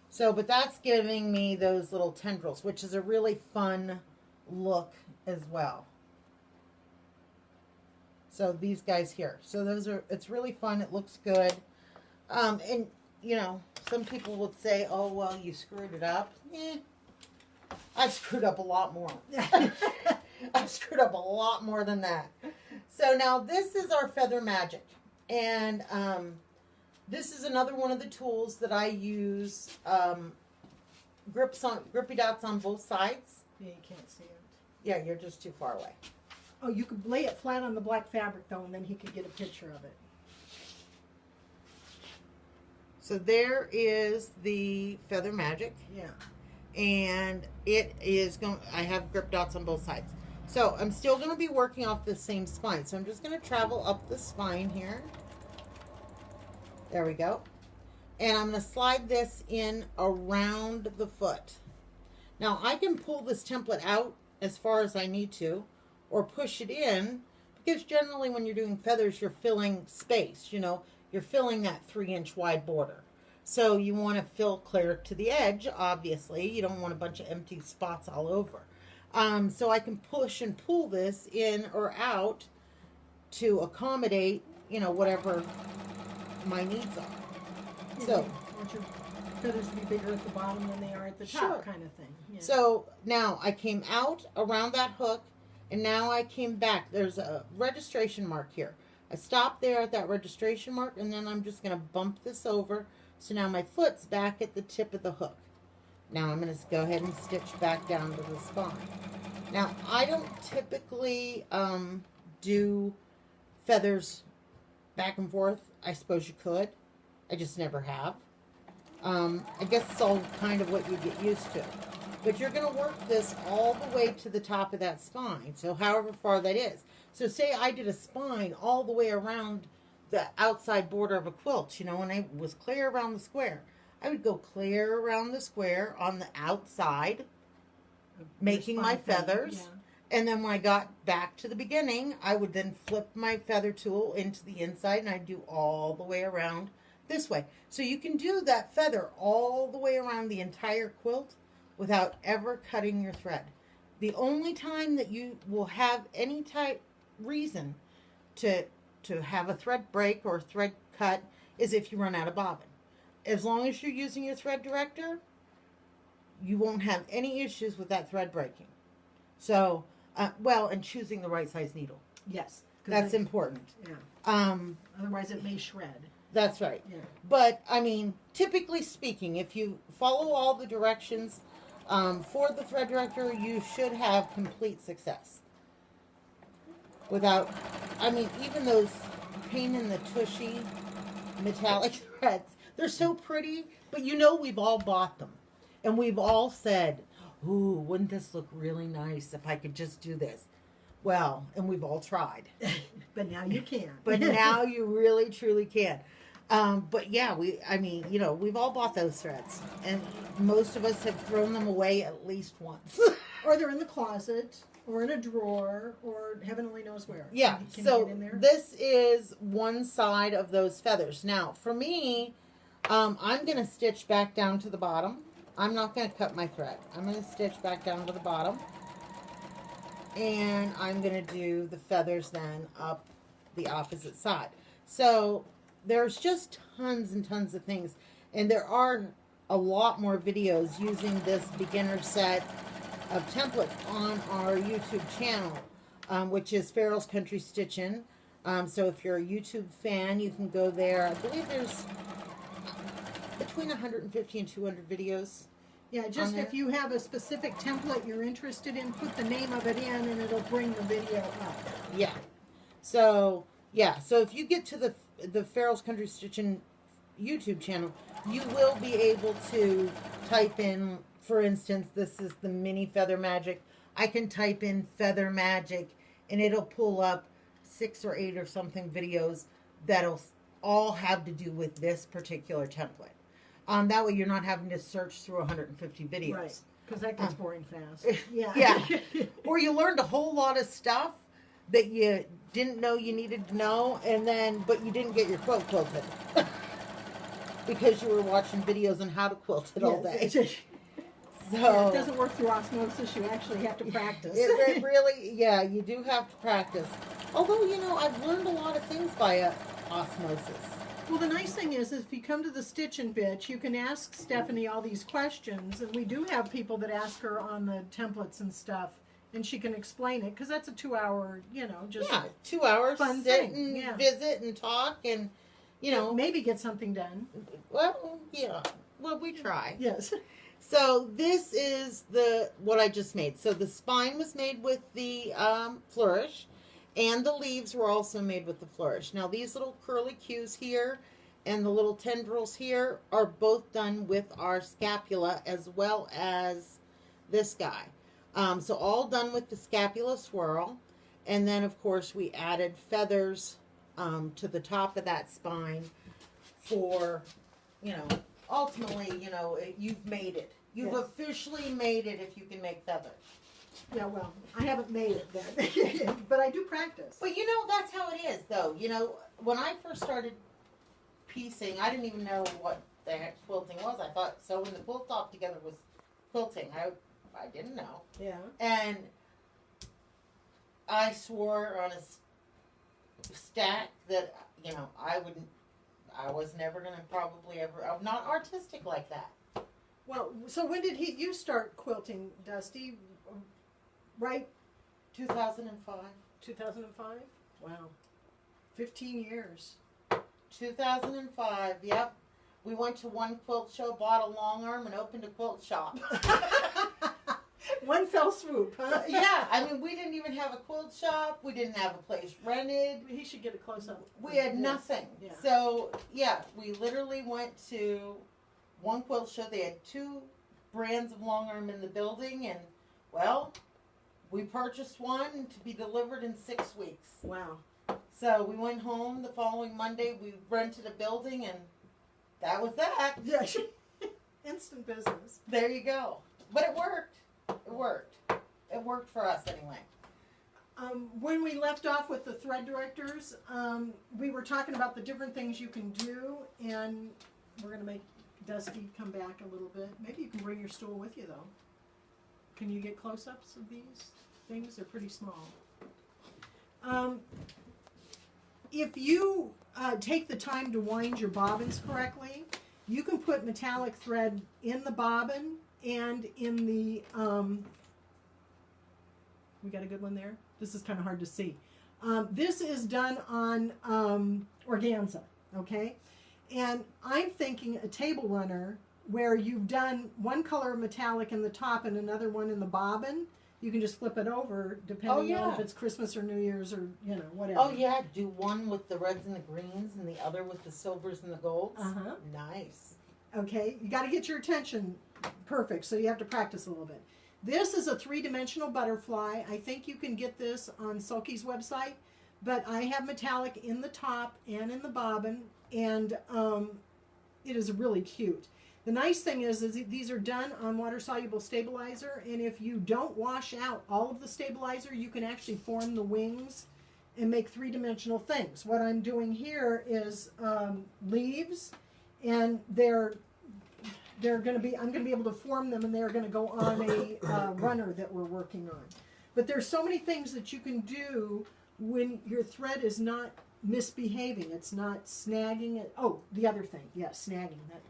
So, but that's giving me those little tendrils, which is a really fun look as well. So these guys here. So those are, it's really fun. It looks good. And, you know, some people would say, oh, well, you screwed it up. I've screwed up a lot more. I've screwed up a lot more than that. So now this is our Feather Magic. And this is another one of the tools that I use. Grippy dots on both sides. Yeah, you can't see it. Yeah, you're just too far away. Oh, you could lay it flat on the black fabric though, and then he could get a picture of it. So there is the Feather Magic. Yeah. And it is going, I have grip dots on both sides. So I'm still going to be working off the same spine. So I'm just going to travel up the spine here. There we go. And I'm going to slide this in around the foot. Now I can pull this template out as far as I need to, or push it in, because generally when you're doing feathers, you're filling space, you know, you're filling that 3-inch wide border. So you want to fill clear to the edge, obviously. You don't want a bunch of empty spots all over. So I can push and pull this in or out to accommodate, you know, whatever my needs are. So, You want your feathers to be bigger at the bottom than they are at the top, Sure. kind of thing. Yeah. so now I came out around that hook, and now I came back. There's a registration mark here. I stopped there at that registration mark, and then I'm just going to bump this over. So now my foot's back at the tip of the hook. Now I'm going to go ahead and stitch back down to the spine. Now I don't typically do feathers back and forth. I suppose you could. I just never have. I guess it's all kind of what you get used to. But you're going to work this all the way to the top of that spine. So however far that is. So say I did a spine all the way around the outside border of a quilt, you know, when I was clear around the square. I would go clear around the square on the outside, making my feathers. Yeah. And then when I got back to the beginning, I would then flip my feather tool into the inside, and I'd do all the way around this way. So you can do that feather all the way around the entire quilt without ever cutting your thread. The only time that you will have any type reason to have a thread break or thread cut is if you run out of bobbin. As long as you're using your thread director, you won't have any issues with that thread breaking. So, and choosing the right size needle. Yes. 'Cause That's it- important. Yeah. Otherwise it may shred. That's right. Yeah. But, I mean, typically speaking, if you follow all the directions for the thread director, you should have complete success. Without, I mean, even those pain in the tushy metallic threads, they're so pretty, but you know we've all bought them. And we've all said, ooh, wouldn't this look really nice if I could just do this? Well, and we've all tried. But now you can. But now you really, truly can. But yeah, we've all bought those threads. And most of us have thrown them away at least once. Or they're in the closet, or in a drawer, or heaven only knows where. Yeah, Can you so get in there? this is one side of those feathers. Now, for me, I'm going to stitch back down to the bottom. I'm not going to cut my thread. I'm going to stitch back down to the bottom. And I'm going to do the feathers then up the opposite side. So there's just tons and tons of things. And there are a lot more videos using this beginner set of templates on our YouTube channel, which is Farrell's Country Stitchin'. So if you're a YouTube fan, you can go there. I believe there's between 150 and 200 videos. Yeah, just if you have a specific template you're interested in, put the name of it in and it'll bring the video up. Yeah. So if you get to the Farrell's Country Stitchin' YouTube channel, you will be able to type in, for instance, this is the mini feather magic. I can type in feather magic and it'll pull up 6 or 8 or something videos that'll all have to do with this particular template. That way you're not having to search through 150 videos. Right, because that gets boring fast. Yeah. Yeah. Or you learned a whole lot of stuff that you didn't know you needed to know, but you didn't get your quilt quilted. Because you were watching videos on how to quilt it all day. So yeah, it doesn't work through osmosis. You actually have to practice. It really, yeah, you do have to practice. Although, I've learned a lot of things by osmosis. Well, the nice thing is if you come to the Stitchin' Bitch, you can ask Stephanie all these questions, and we do have people that ask her on the templates and stuff, and she can explain it, because that's a 2-hour, just 2 hours, fun sit thing. and visit and talk and, maybe get something done. Well, yeah. Well, we try. Yes. So this is what I just made. So the spine was made with the flourish, and the leaves were also made with the flourish. Now these little curly cues here and the little tendrils here are both done with our scapula as well as this guy. So all done with the scapula swirl. And then of course we added feathers to the top of that spine for, ultimately, you've made it. You've officially made it if you can make feathers. Yeah, well, I haven't made it then, but I do practice. But that's how it is, though. When I first started piecing, I didn't even know what the heck quilting was. I thought sewing the quilt top together was quilting. I didn't know. Yeah. And I swore on a stack that, I was never going to I'm not artistic like that. Well, so when did you start quilting, Dusty? Right? 2005. 2005? Wow. 15 years. 2005, yep. We went to one quilt show, bought a long arm, and opened a quilt shop. One fell swoop, huh? Yeah, we didn't even have a quilt shop. We didn't have a place rented. He should get a close-up. We had nothing. Yeah. So, we literally went to one quilt show. They had 2 brands of long arm in the building, and, we purchased one to be delivered in 6 weeks. Wow. So we went home the following Monday. We rented a building, and that was that. Yeah. Instant business. There you go. But it worked. It worked. It worked for us anyway. When we left off with the thread directors, we were talking about the different things you can do, and we're going to make Dusty come back a little bit. Maybe you can bring your stool with you, though. Can you get close-ups of these things? They're pretty small. If you take the time to wind your bobbins correctly, you can put metallic thread in the bobbin and in the, we got a good one there? This is kind of hard to see. This is done on organza, okay? And I'm thinking a table runner where you've done one color of metallic in the top and another one in the bobbin. You can just flip it over depending on if it's Christmas or New Year's or, whatever. Oh, yeah. Do one with the reds and the greens and the other with the silvers and the golds. Uh-huh. Nice. Okay, you got to get your attention perfect, so you have to practice a little bit. This is a 3-dimensional butterfly. I think you can get this on Sulky's website, but I have metallic in the top and in the bobbin, and it is really cute. The nice thing is these are done on water-soluble stabilizer, and if you don't wash out all of the stabilizer, you can actually form the wings and make 3-dimensional things. What I'm doing here is leaves, and I'm going to be able to form them, and they're going to go on a runner that we're working on. But there's so many things that you can do when your thread is not misbehaving. It's not snagging it. Oh, the other thing, snagging that.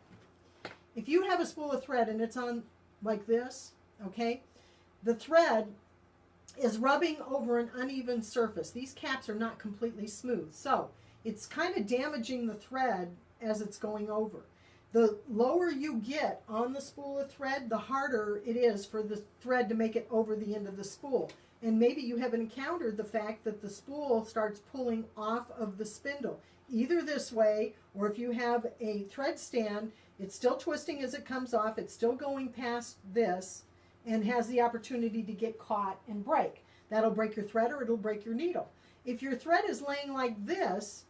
If you have a spool of thread and it's on like this, okay, the thread is rubbing over an uneven surface. These caps are not completely smooth, so it's kind of damaging the thread as it's going over. The lower you get on the spool of thread, the harder it is for the thread to make it over the end of the spool. And maybe you have encountered the fact that the spool starts pulling off of the spindle, either this way, or if you have a thread stand, it's still twisting as it comes off, it's still going past this, and has the opportunity to get caught and break. That'll break your thread or it'll break your needle. If your thread is laying like this,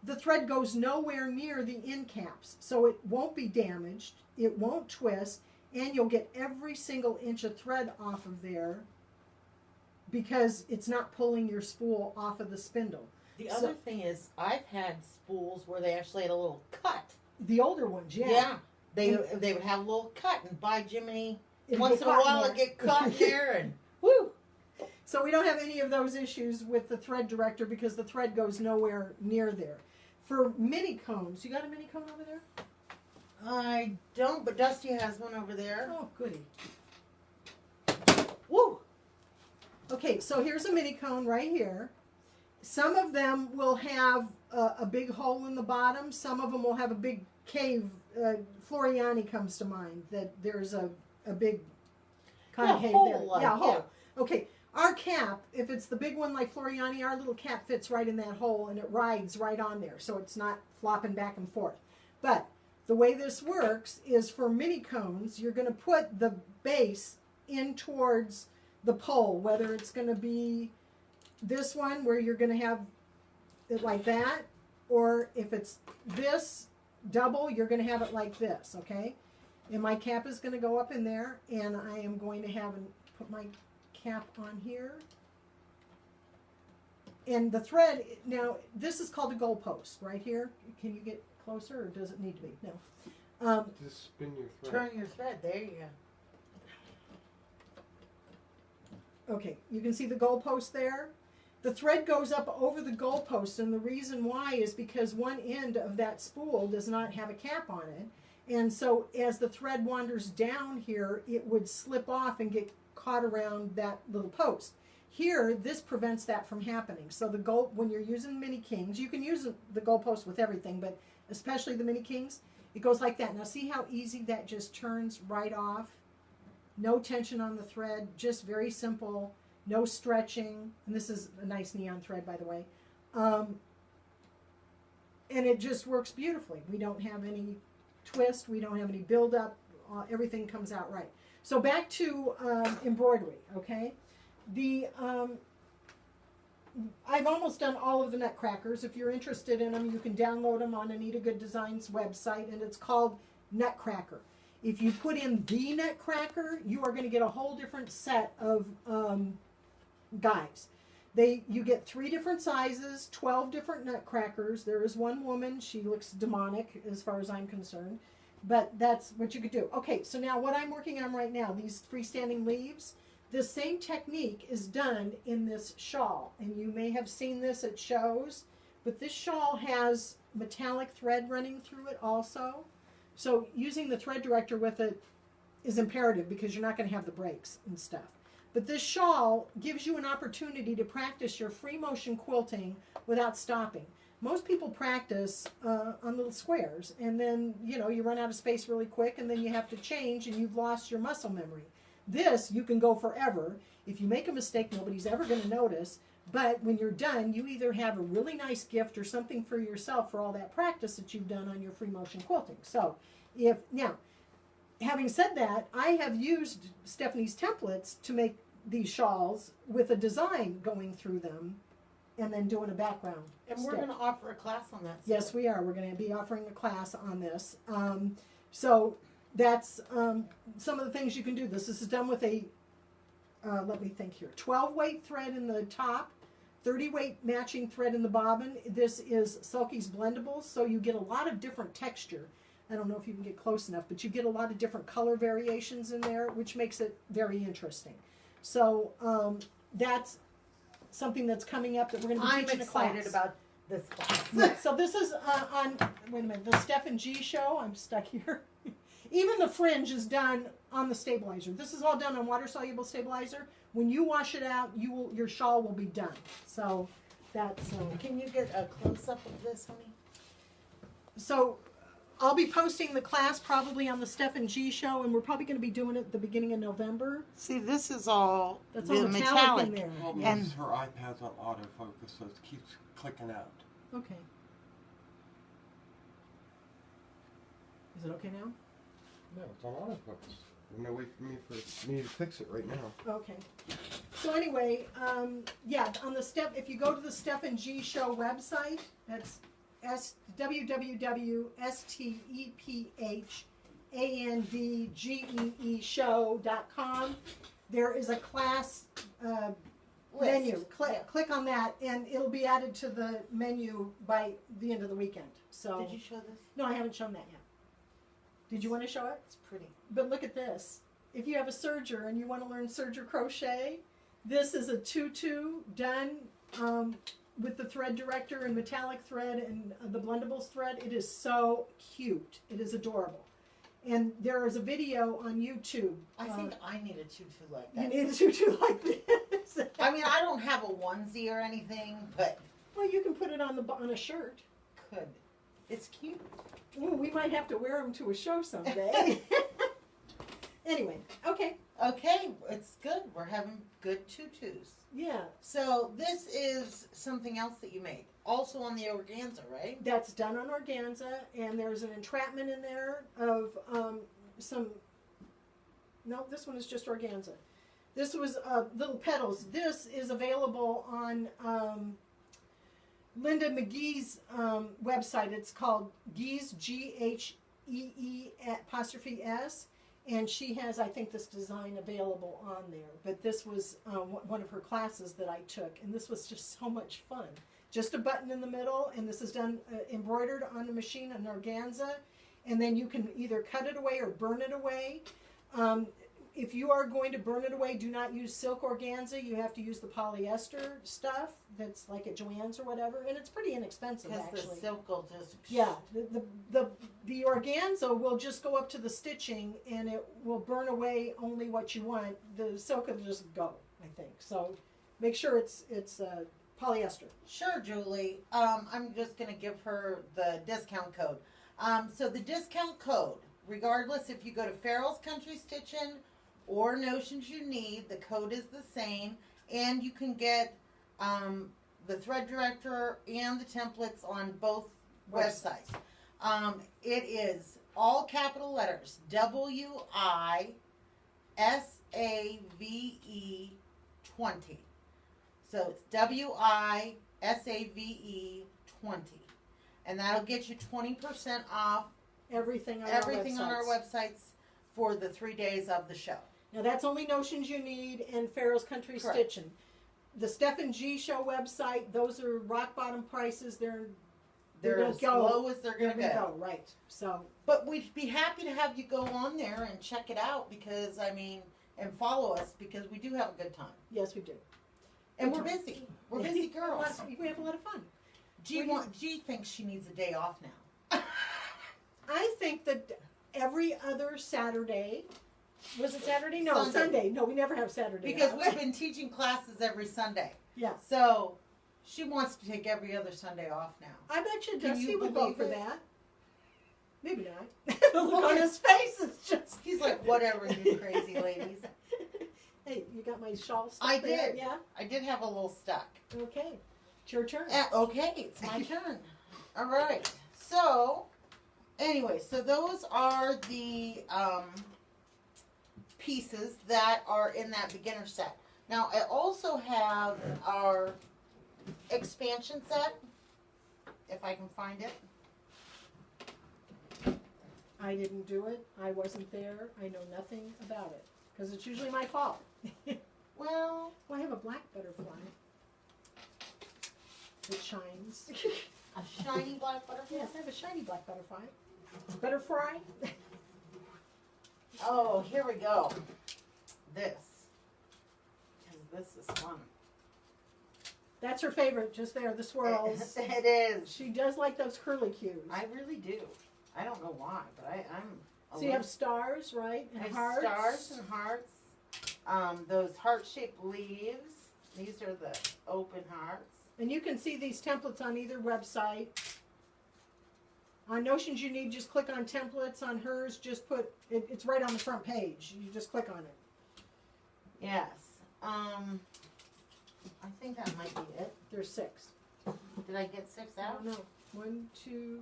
the thread goes nowhere near the end caps, so it won't be damaged, it won't twist, and you'll get every single inch of thread off of there because it's not pulling your spool off of the spindle. The other thing is, I've had spools where they actually had a little cut. The older ones, yeah. Yeah. They would have a little cut, and by Jiminy, It'd once get in a caught while more. it get caught in there, and woo! So we don't have any of those issues with the thread director because the thread goes nowhere near there. For mini combs, you got a mini comb over there? I don't, but Dusty has one over there. Oh, goody. Woo! Okay, so here's a mini cone right here. Some of them will have a big hole in the bottom. Some of them will have a big cave. Floriani comes to mind, that there's a big concave hole, there. like, yeah, hole. yeah. Okay, our cap, if it's the big one like Floriani, our little cap fits right in that hole and it rides right on there, so it's not flopping back and forth. But the way this works is for mini cones, you're going to put the base in towards the pole, whether it's going to be this one where you're going to have it like that, or if it's this double, you're going to have it like this, okay? And my cap is going to go up in there, and I am going to have put my cap on here. And the thread, now this is called a goalpost right here. Can you get closer, or does it need to be? No. Just spin your thread. Turn your thread. There you go. Okay, you can see the goalpost there. The thread goes up over the goalpost, and the reason why is because one end of that spool does not have a cap on it. And so as the thread wanders down here, it would slip off and get caught around that little post. Here, this prevents that from happening. So when you're using mini kings, you can use the goalpost with everything, but especially the mini kings, it goes like that. Now see how easy that just turns right off? No tension on the thread, just very simple, no stretching. And this is a nice neon thread, by the way. And it just works beautifully. We don't have any twist, we don't have any buildup, everything comes out right. So back to embroidery, okay? I've almost done all of the nutcrackers. If you're interested in them, you can download them on Anita Good Designs website, and it's called Nutcracker. If you put in the Nutcracker, you are going to get a whole different set of guides. You get 3 different sizes, 12 different nutcrackers. There is one woman. She looks demonic as far as I'm concerned. But that's what you could do. Okay, so now what I'm working on right now, these freestanding leaves, the same technique is done in this shawl. And you may have seen this at shows, but this shawl has metallic thread running through it also. So using the thread director with it is imperative because you're not going to have the breaks and stuff. But this shawl gives you an opportunity to practice your free motion quilting without stopping. Most people practice on little squares, and then you run out of space really quick, and then you have to change, and you've lost your muscle memory. This, you can go forever. If you make a mistake, nobody's ever going to notice. But when you're done, you either have a really nice gift or something for yourself for all that practice that you've done on your free motion quilting. So, now, having said that, I have used Stephanie's templates to make these shawls with a design going through them and then doing a background. And we're going to offer a class on that. Yes, we are. We're going to be offering a class on this. So that's some of the things you can do. This is done with a, let me think here, 12 weight thread in the top, 30 weight matching thread in the bobbin. This is Sulky's Blendables, so you get a lot of different texture. I don't know if you can get close enough, but you get a lot of different color variations in there, which makes it very interesting. So that's something that's coming up that we're going to be teaching a class. I'm excited about this class. So this is on, wait a minute, the Steph and G show. I'm stuck here. Even the fringe is done on the stabilizer. This is all done on water soluble stabilizer. When you wash it out, your shawl will be done. So that's Can you get a close up of this, honey? so. I'll be posting the class probably on the Steph and G show, and we're probably going to be doing it at the beginning of November. See, this is all That's the all metallic in there. Problem And- is her iPad's on autofocus, so it keeps clicking out. Okay. Is it okay now? No, it's on autofocus. There's no way for me to fix it right now. Okay. So anyway, yeah, on the Steph, if you go to the Steph and G show website, that's www.stephandgee show.com. There is a class menu. Click on that, and it'll be added to the menu by the end of the weekend. So Did you show this? no, I haven't shown that yet. Did you want to show it? It's pretty. But look at this. If you have a serger and you want to learn serger crochet, this is a tutu done with the thread director and metallic thread and the blendables thread. It is so cute. It is adorable. And there is a video on YouTube. I think I need a tutu like You that. need a tutu like this. I mean, I don't have a onesie or anything, but Well, you can put it on a shirt. could. It's cute. Ooh, we might have to wear them to a show someday. Anyway, okay. Okay, it's good. We're having good tutus. Yeah, So this is something else that you made, also on the organza, right? that's done on organza, and there's an entrapment in there of some. No, this one is just organza. This was little petals. This is available on Linda McGee's website. It's called Gee's GHEE''S. And she has, I think, this design available on there. But this was one of her classes that I took, and this was just so much fun. Just a button in the middle, and this is done embroidered on the machine on organza, and then you can either cut it away or burn it away. If you are going to burn it away, do not use silk organza. You have to use the polyester stuff that's like at Joann's or whatever, and it's pretty inexpensive Because actually. the silk will just. Yeah, the organza will just go up to the stitching, and it will burn away only what you want. The silk will just go, I think. So make sure it's polyester. Sure, Julie. I'm just going to give her the discount code. So the discount code, regardless if you go to Farrell's Country Stitchin' or Notions You Need, the code is the same, and you can get the thread director and the templates on both websites. It is all capital letters, WISAVE 20. So it's WISAVE 20. And that'll get you 20% off Everything on everything our on our websites. websites for the 3 days of the show. Now that's only Notions You Need and Farrell's Country Correct. Stitchin'. The Steph and G Show website, those are rock bottom prices. They're They're as low as they're going to go. right. So But we'd be happy to have you go on there and check it out because, I mean, and follow us because we do have a good time. yes, we do. And Good we're time. busy. We're busy girls. We have a lot of fun. G thinks she needs a day off now. I think that every other Saturday, was it Saturday? No, Sunday. Sunday. No, we never have Saturday. Because off. we've been teaching classes every Sunday. Yeah. So she wants to take every other Sunday off now. I bet you Can Dusty you would go believe for it? that. Maybe not. The look on his face is just. He's like, whatever, you crazy ladies. Hey, you got my shawl stuck I there? did. Yeah? I did have a little stuck. Okay. It's your turn. Okay, it's my turn. All right. So, anyway, so those are the pieces that are in that beginner set. Now, I also have our expansion set, if I can find it. I didn't do it. I wasn't there. I know nothing about it. Because it's usually my fault. Well, Well, I have a black butterfly. It shines. a shiny black butterfly. Yes, I have a shiny black butterfly. Butterfly? Oh, here we go. This. 'Cause this is fun. That's her favorite, just there, the swirls. It is. She does like those curly cues. I really do. I don't know why, but So you have stars, right? I And have hearts. stars and hearts. Those heart-shaped leaves. These are the open hearts. And you can see these templates on either website. On Notions You Need, just click on templates. On hers, just put, it's right on the front page. You just click on it. Yes. I think that might be it. There's 6. Did I get 6 I out? don't know. 1, 2,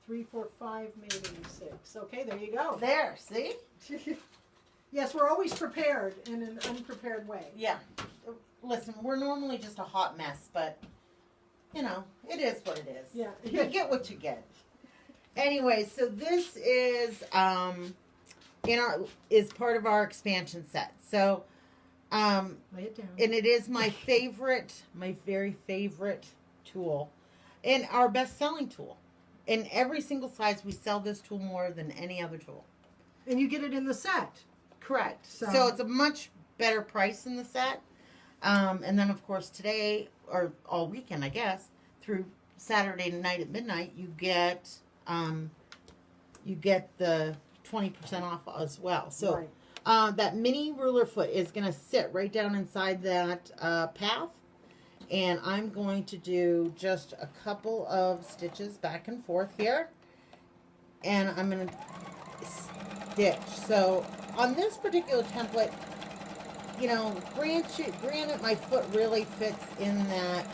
3, 4, 5, maybe 6. Okay, there you go. There, see? Yes, we're always prepared in an unprepared way. Yeah. Listen, we're normally just a hot mess, but, you know, it is what it is. Yeah. You get what you get. Anyway, so this is is part of our expansion set. So, Lay it down. and it is my very favorite tool, and our best-selling tool. In every single size, we sell this tool more than any other tool. And you get it in the set. Correct. So- So it's a much better price than the set. And then, of course, today, or all weekend, I guess, through Saturday night at midnight, you get the 20% off as well. So Right. that mini ruler foot is going to sit right down inside that path. And I'm going to do just a couple of stitches back and forth here. And I'm going to stitch. So on this particular template, you know, granted my foot really fits in that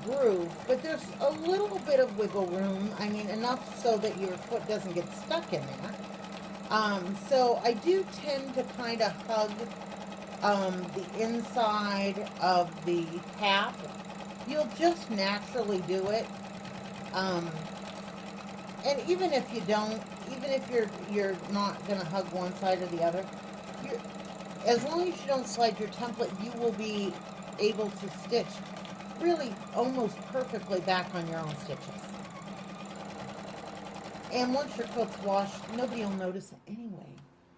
groove, but there's a little bit of wiggle room. I mean, enough so that your foot doesn't get stuck in there. So I do tend to kind of hug the inside of the path. You'll just naturally do it. And even if you don't, even if you're not going to hug one side or the other, as long as you don't slide your template, you will be able to stitch really almost perfectly back on your own stitches. And once your quilt's washed, nobody will notice it anyway.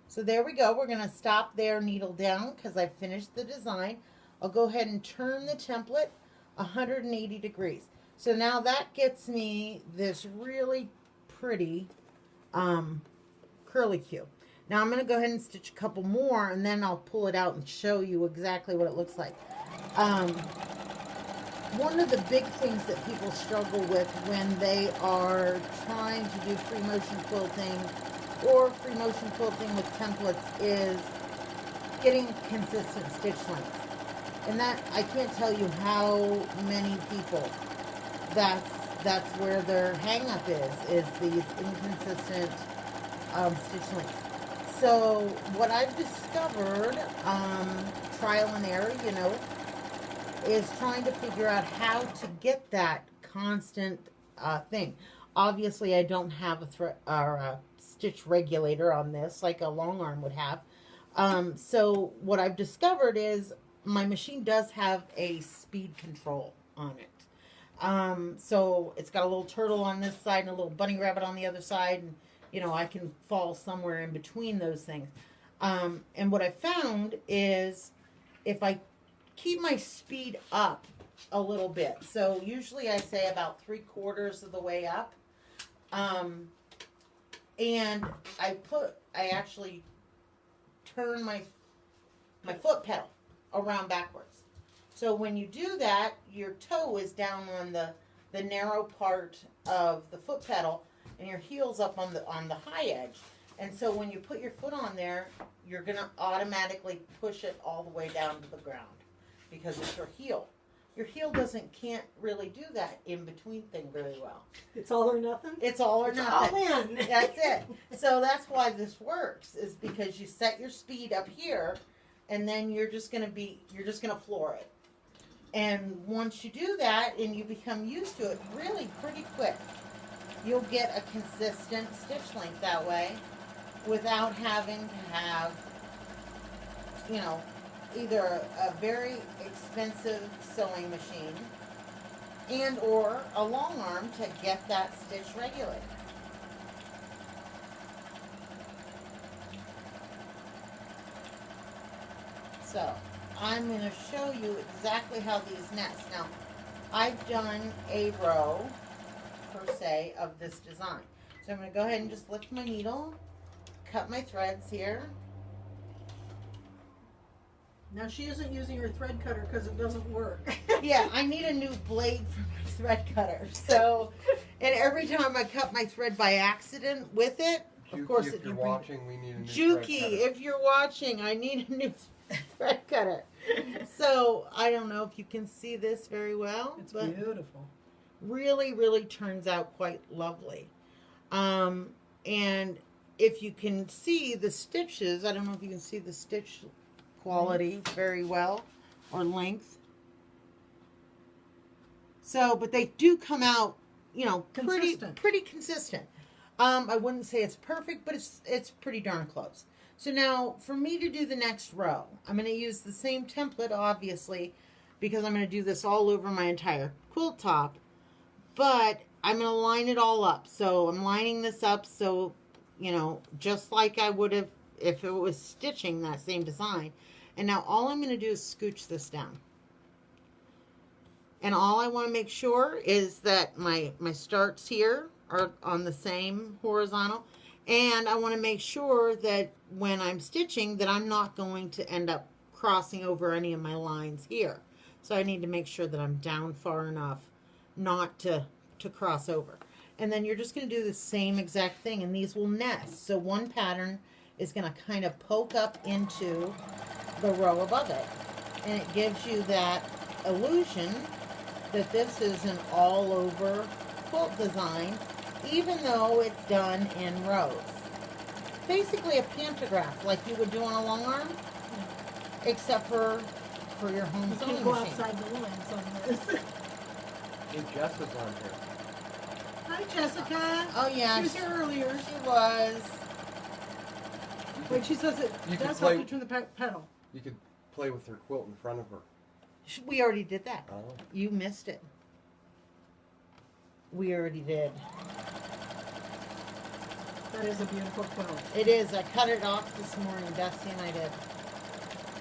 So there we go. We're going to stop there, needle down, because I finished the design. I'll go ahead and turn the template 180 degrees. So now that gets me this really pretty curly Q. Now I'm going to go ahead and stitch a couple more, and then I'll pull it out and show you exactly what it looks like. One of the big things that people struggle with when they are trying to do free motion quilting or free motion quilting with templates is getting consistent stitch length. And that, I can't tell you how many people that's where their hang up is these inconsistent stitch lengths. So what I've discovered, trial and error, you know, is trying to figure out how to get that constant thing. Obviously, I don't have a stitch regulator on this like a long arm would have. So what I've discovered is my machine does have a speed control on it. So it's got a little turtle on this side and a little bunny rabbit on the other side, and you know, I can fall somewhere in between those things. And what I found is if I keep my speed up a little bit, so usually I say about 3/4 of the way up, and I actually turn my foot pedal around backwards. So when you do that, your toe is down on the narrow part of the foot pedal, and your heel's up on the high edge. And so when you put your foot on there, you're going to automatically push it all the way down to the ground because it's your heel. Your heel can't really do that in between thing very well. It's all or nothing? It's all or nothing. All in. That's it. So that's why this works, is because you set your speed up here, and then you're just gonna floor it. And once you do that and you become used to it, really pretty quick, you'll get a consistent stitch length that way without having to have, you know, either a very expensive sewing machine and or a long arm to get that stitch regulated. So I'm going to show you exactly how these nest. Now, I've done a row per se of this design. So I'm going to go ahead and just lift my needle, cut my threads here. Now she isn't using her thread cutter because it doesn't work. Yeah, I need a new blade for my thread cutter. So, and every time I cut my thread by accident with it, of course, if you're you watching, we need a new Juki, thread cutter. if you're watching, I need a new thread cutter. So I don't know if you can see this very well, It's but beautiful. really, really turns out quite lovely. And if you can see the stitches, I don't know if you can see the stitch quality very well, or length. So, but they do come out, you know, Consistent. pretty consistent. I wouldn't say it's perfect, but it's pretty darn close. So now, for me to do the next row, I'm going to use the same template, obviously, because I'm going to do this all over my entire quilt top. But I'm going to line it all up. So I'm lining this up so, you know, just like I would have if it was stitching that same design. And now all I'm going to do is scooch this down. And all I want to make sure is that my starts here are on the same horizontal. And I want to make sure that when I'm stitching that I'm not going to end up crossing over any of my lines here. So I need to make sure that I'm down far enough not to cross over. And then you're just going to do the same exact thing, and these will nest. So one pattern is going to kind of poke up into the row above it. And it gives you that illusion that this is an all-over quilt design, even though it's done in rows. Basically a pantograph, like you would do on a long arm, except for your home You sewing can't go machine. outside the lines on this. Hey, Jess is on here. Hi, Jessica. Oh yeah, She was here earlier. she was. Wait, she says it You could does play- help to turn the pedal. You could play with her quilt in front of her. We already did that. Oh. You missed it. We already did. That is a beautiful quilt. It is. I cut it off this morning. Dusty and I did.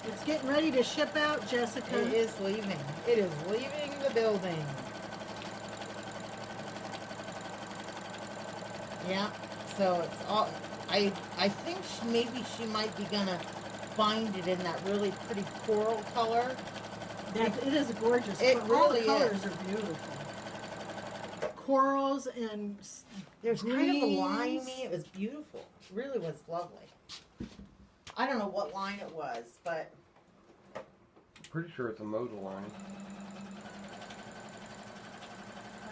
It's getting ready to ship out, Jessica. It is leaving. It is leaving the building. Yeah. So it's all. I think maybe she might be gonna bind it in that really pretty coral color. It is gorgeous. It All really the colors is. are beautiful. Corals and There's kind of a greens. limey. It was beautiful. It really was lovely. I don't know what line it was, but Pretty sure it's a modal line.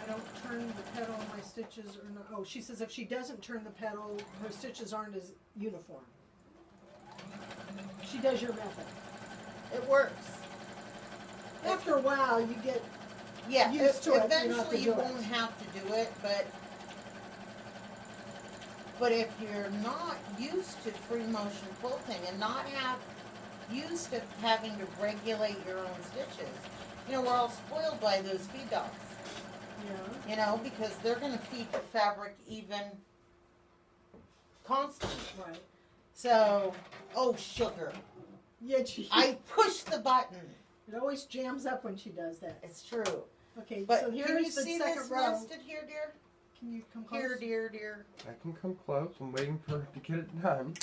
I don't turn the pedal, my stitches are not. Oh, she says if she doesn't turn the pedal, her stitches aren't as uniform. She does your method. it works. After a while, you get Yeah, used to it, you don't have to eventually you do it. won't have to do it, but if you're not used to free motion quilting and not used to having to regulate your own stitches, you know, we're all spoiled by those feed dogs, yeah. you know, because they're going to feed the fabric even constantly. Right. So, oh sugar, Yeah, I pushed the button. it always jams up when she does that. It's true. Okay, But so can you here's the see second this row. nested here, dear? Can you come close? Here, dear. I can come close. I'm waiting for her to get it done.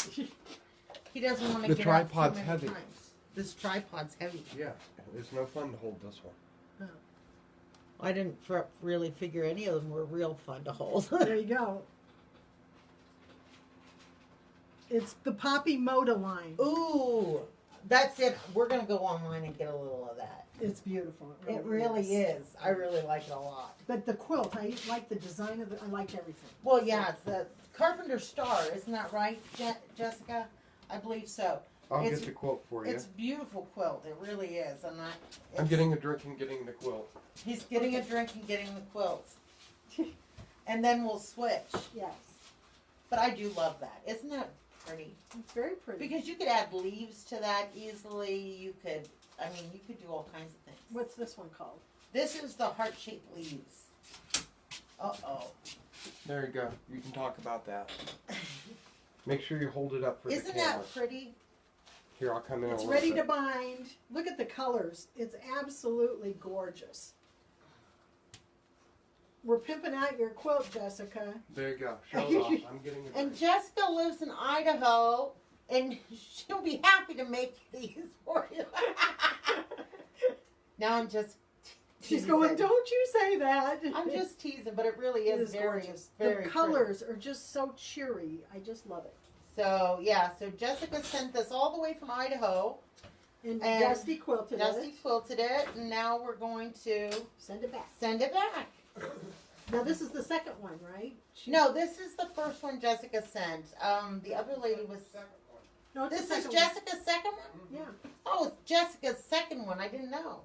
He doesn't want to The get out tripod's too many heavy. times. This tripod's heavy. Yeah, it's no fun to hold this one. I didn't really figure any of them were real fun to hold. There you go. It's the Poppy Moda line. Ooh, that's it. We're gonna go online and get a little of that. It's beautiful. It really is. I really like it a lot. But the quilt, I like the design of it. I like everything. Well, yeah, it's the Carpenter Star, isn't that right, Jessica? I believe so. I'll It's- get the quilt for you. It's a beautiful quilt. It really is. I'm getting a drink and getting the quilt. He's getting a drink and getting the quilts, and then we'll switch. Yes. But I do love that. Isn't that pretty? It's very pretty. Because you could add leaves to that easily. You could do all kinds of things. What's this one called? This is the heart-shaped leaves. Uh-oh. There you go. You can talk about that. Make sure you hold it up for the Isn't camera. that pretty? Here, I'll come in It's a ready little to bind. Look at the colors. It's absolutely gorgeous. we're pimping out your quilt, Jessica. There you go. Show it off. I'm getting it. And Jessica lives in Idaho, and she'll be happy to make these for you. Now I'm just She's teasing. going, don't you say that. I'm just teasing, but it really It is is very, gorgeous. very The pretty. colors are just so cheery. I just love it. So yeah, so Jessica sent this all the way from Idaho. And, And Dusty quilted Dusty it. quilted it, and now we're going to Send it back. send it back. Now this is the second one, right? No, this is the first one Jessica sent. The other lady was. No, it's This the is second one. Jessica's second one? Yeah. Oh, it's Jessica's second one. I didn't know.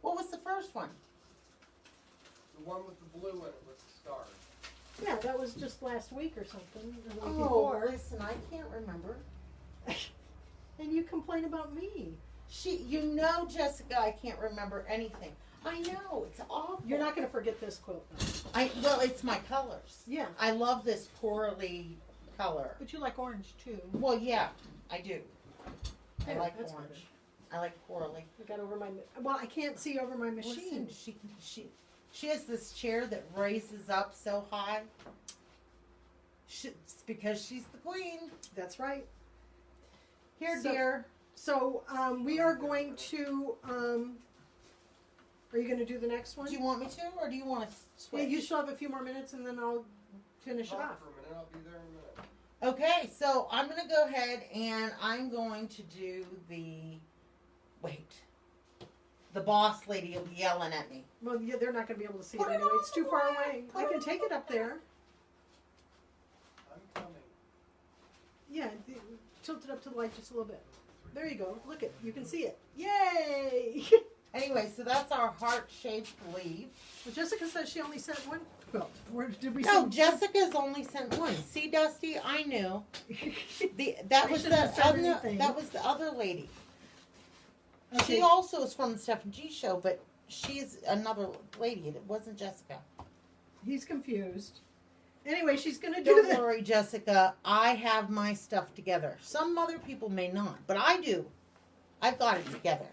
What was the first one? The one with the blue in it with the stars. Yeah, that was just last week or something. Or the week Oh, before. listen, I can't remember. And you complain about me. You know, Jessica, I can't remember anything. I know, it's awful. You're not going to forget this quilt, though. Well, it's my colors. Yeah. I love this corally color. But you like orange, too. Well, yeah, I do. I Yeah, like that's orange. good. I like corally. I got over my... Well, I can't see over my machine. Listen, she has this chair that raises up so high. It's because she's the queen. That's right. Here, So- dear. So, we are going to... are you going to do the next one? Do you want me to, or do you want to switch? Yeah, you still have a few more minutes, and then I'll finish it Talk off. for a minute. I'll be there in a minute. Okay, so I'm going to go ahead and I'm going to do the... Wait. The boss lady will be yelling at me. Well, yeah, they're not going to be able to see it Put it anyway. on It's too the far wall. away. Put I it can on take the it up there. I'm coming. Yeah, tilt it up to the light just a little bit. There you go. Look it. You can see it. Yay! Anyway, so that's our heart-shaped leaf. Well, Jessica says she only sent one quilt. Or did we No, send Jessica's only sent one. See, Dusty, I knew. That We was shouldn't have the said other, anything. that was the other lady. Okay. She also is from the Steph and G show, but she's another lady. It wasn't Jessica. He's confused. Anyway, she's going to do Don't that. worry, Jessica. I have my stuff together. Some other people may not, but I do. I've got it together.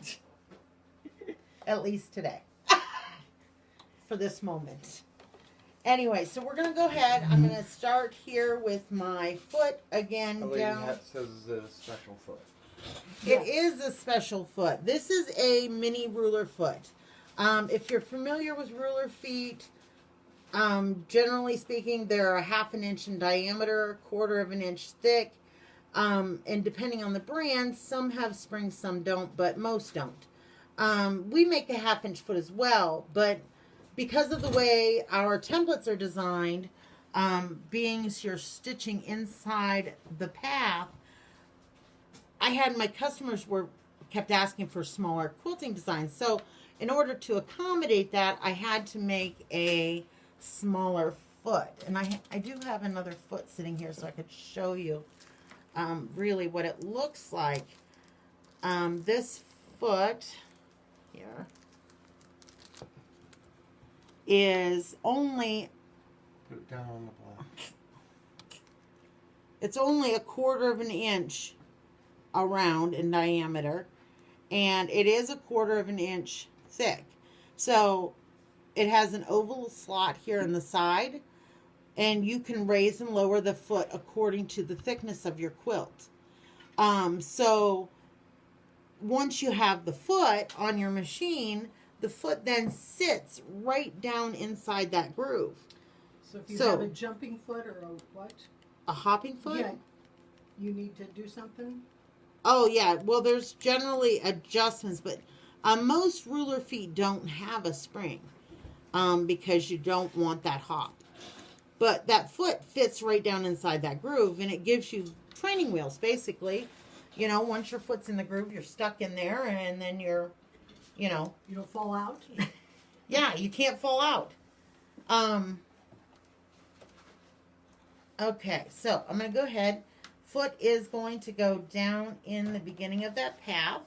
At least today. For this moment. Anyway, so we're going to go ahead. I'm going to start here with my foot again The lady down. hat says it's a special foot. It is a special foot. This is a mini ruler foot. If you're familiar with ruler feet, generally speaking, they're a 1/2 inch in diameter, 1/4 inch thick. And depending on the brand, some have springs, some don't, but most don't. We make a 1/2 inch foot as well, but because of the way our templates are designed, being you're stitching inside the path, I had my customers kept asking for smaller quilting designs. So in order to accommodate that, I had to make a smaller foot. And I do have another foot sitting here so I could show you really what it looks like. This foot here is only, Put it down on the block. it's only 1/4 inch around in diameter, and it is 1/4 inch thick. So it has an oval slot here in the side, and you can raise and lower the foot according to the thickness of your quilt. So once you have the foot on your machine, the foot then sits right down inside that groove. So if you So- have a jumping foot or a what? A hopping foot? Yeah. You need to do something? Oh, yeah. Well, there's generally adjustments, but most ruler feet don't have a spring because you don't want that hop. But that foot fits right down inside that groove, and it gives you training wheels, basically. You know, once your foot's in the groove, you're stuck in there, and then you're, you know, You don't fall out? yeah, you can't fall out. Okay, so I'm going to go ahead. Foot is going to go down in the beginning of that path.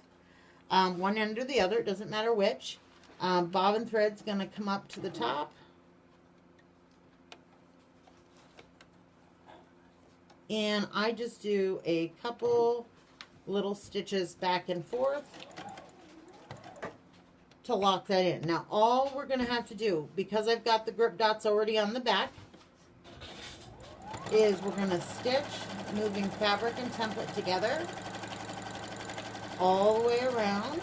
One end or the other, it doesn't matter which. Bobbin thread's going to come up to the top. And I just do a couple little stitches back and forth to lock that in. Now all we're going to have to do, because I've got the grip dots already on the back, is we're going to stitch moving fabric and template together all the way around.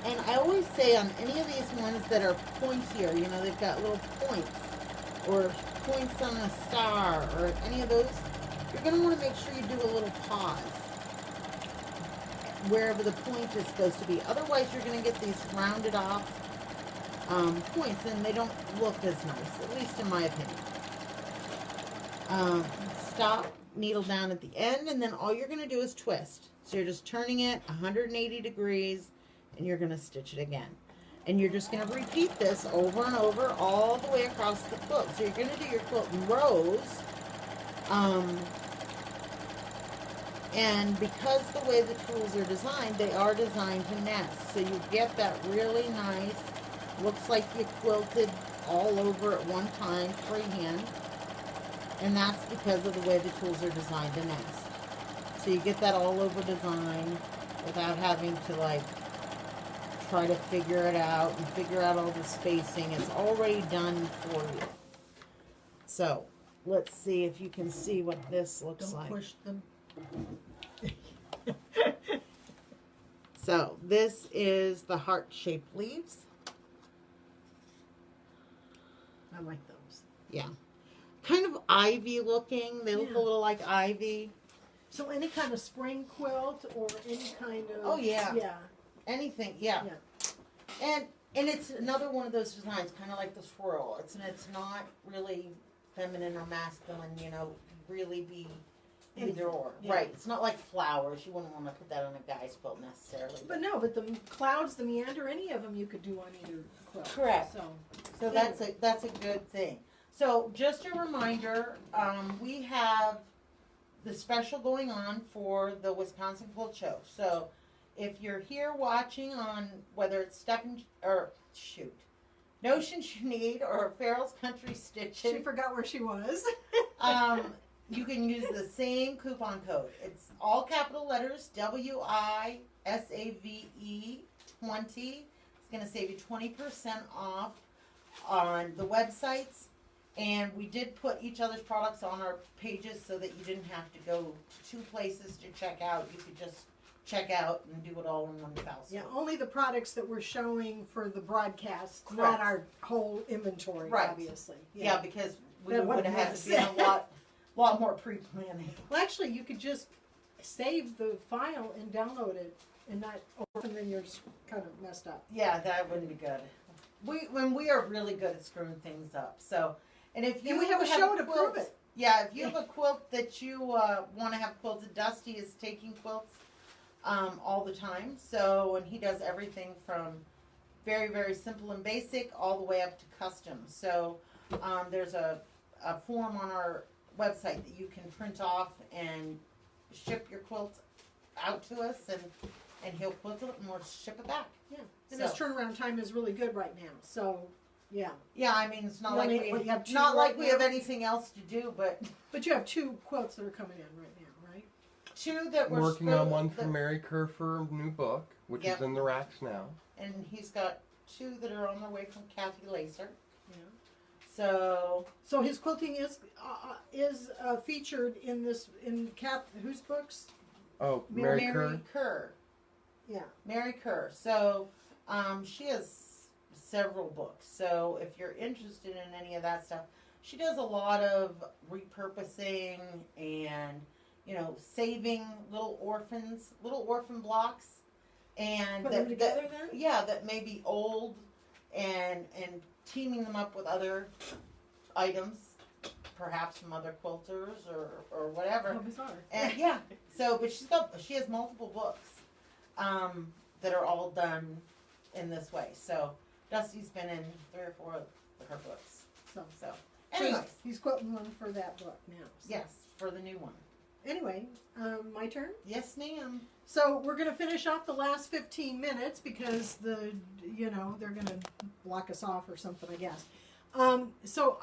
And I always say on any of these ones that are pointier, you know, they've got little points or points on a star or any of those, you're going to want to make sure you do a little pause wherever the point is supposed to be. Otherwise, you're going to get these rounded off points, and they don't look as nice, at least in my opinion. Stop, needle down at the end, and then all you're going to do is twist. So you're just turning it 180 degrees, and you're going to stitch it again. And you're just going to repeat this over and over all the way across the quilt. So you're going to do your quilt in rows. And because the way the tools are designed, they are designed to nest. So you get that really nice, looks like you quilted all over at one time, freehand. And that's because of the way the tools are designed to nest. So you get that all over design without having to like try to figure it out and figure out all the spacing. It's already done for you. So let's see if you can see what this looks like. Don't push them. So this is the heart-shaped leaves. I like those. Yeah. Kind of ivy looking. They look a little like ivy. So any kind of spring quilt or any kind of... Oh, yeah. Yeah. Anything, yeah. And it's another one of those designs, kind of like the swirl. It's not really feminine or masculine, you know, really be either or. Yeah. Right. It's not like flowers. You wouldn't want to put that on a guy's quilt necessarily. But no, but the clouds, the meander, any of them you could do on either quilt. Correct. So that's a good thing. So just a reminder, we have the special going on for the Wisconsin Quilt Show. So if you're here watching on whether it's Steph Notions You Need or Farrell's Country Stitching, she forgot where she was. you can use the same coupon code. It's all capital letters, WISAVE 20. It's going to save you 20% off on the websites. And we did put each other's products on our pages so that you didn't have to go to two places to check out. You could just check out and do it all in one fell swoop. Yeah, only the products that we're showing for the broadcast, Correct. not our whole inventory, Right. obviously. Yeah, because we That would have had mess. to be a lot more pre-planning. Well, actually, you could just save the file and download it and not open then you're kind of messed up. Yeah, that wouldn't be good. We are really good at screwing things up. So, and if you And we have a show to quilt, prove it. Yeah, if you have a quilt that you want to have quilted, Dusty is taking quilts all the time. So, and he does everything from very, very simple and basic all the way up to custom. So, there's a form on our website that you can print off and ship your quilt out to us, and he'll quilt it and we'll ship it back. Yeah, and So- his turnaround time is really good right now. So, yeah. Yeah, I mean, it's not You like only- you have two not like right we have now? anything else to do, but But you have 2 quilts that are coming in right now, right? two that we're Working on supposed- one for Mary Kerr for a new book, which Yep. is in the racks now. and he's got two that are on their way from Kathy Lacer. Yeah. So So his quilting is featured in whose books? Oh, Mary Mary Kerr. Kerr. Yeah. Mary Kerr. So she has several books. So if you're interested in any of that stuff, she does a lot of repurposing and, you know, saving little orphan blocks, and Put them together then? yeah, that may be old, and teaming them up with other items, perhaps from other quilters or whatever. How bizarre. And yeah, so but she has multiple books that are all done in this way. So Dusty's been in 3 or 4 of her books. So Anyways, he's quilting one for that book now. So. yes, for the new one. Anyway, my turn. Yes, ma'am. So we're going to finish off the last 15 minutes because they're going to block us off or something, I guess. So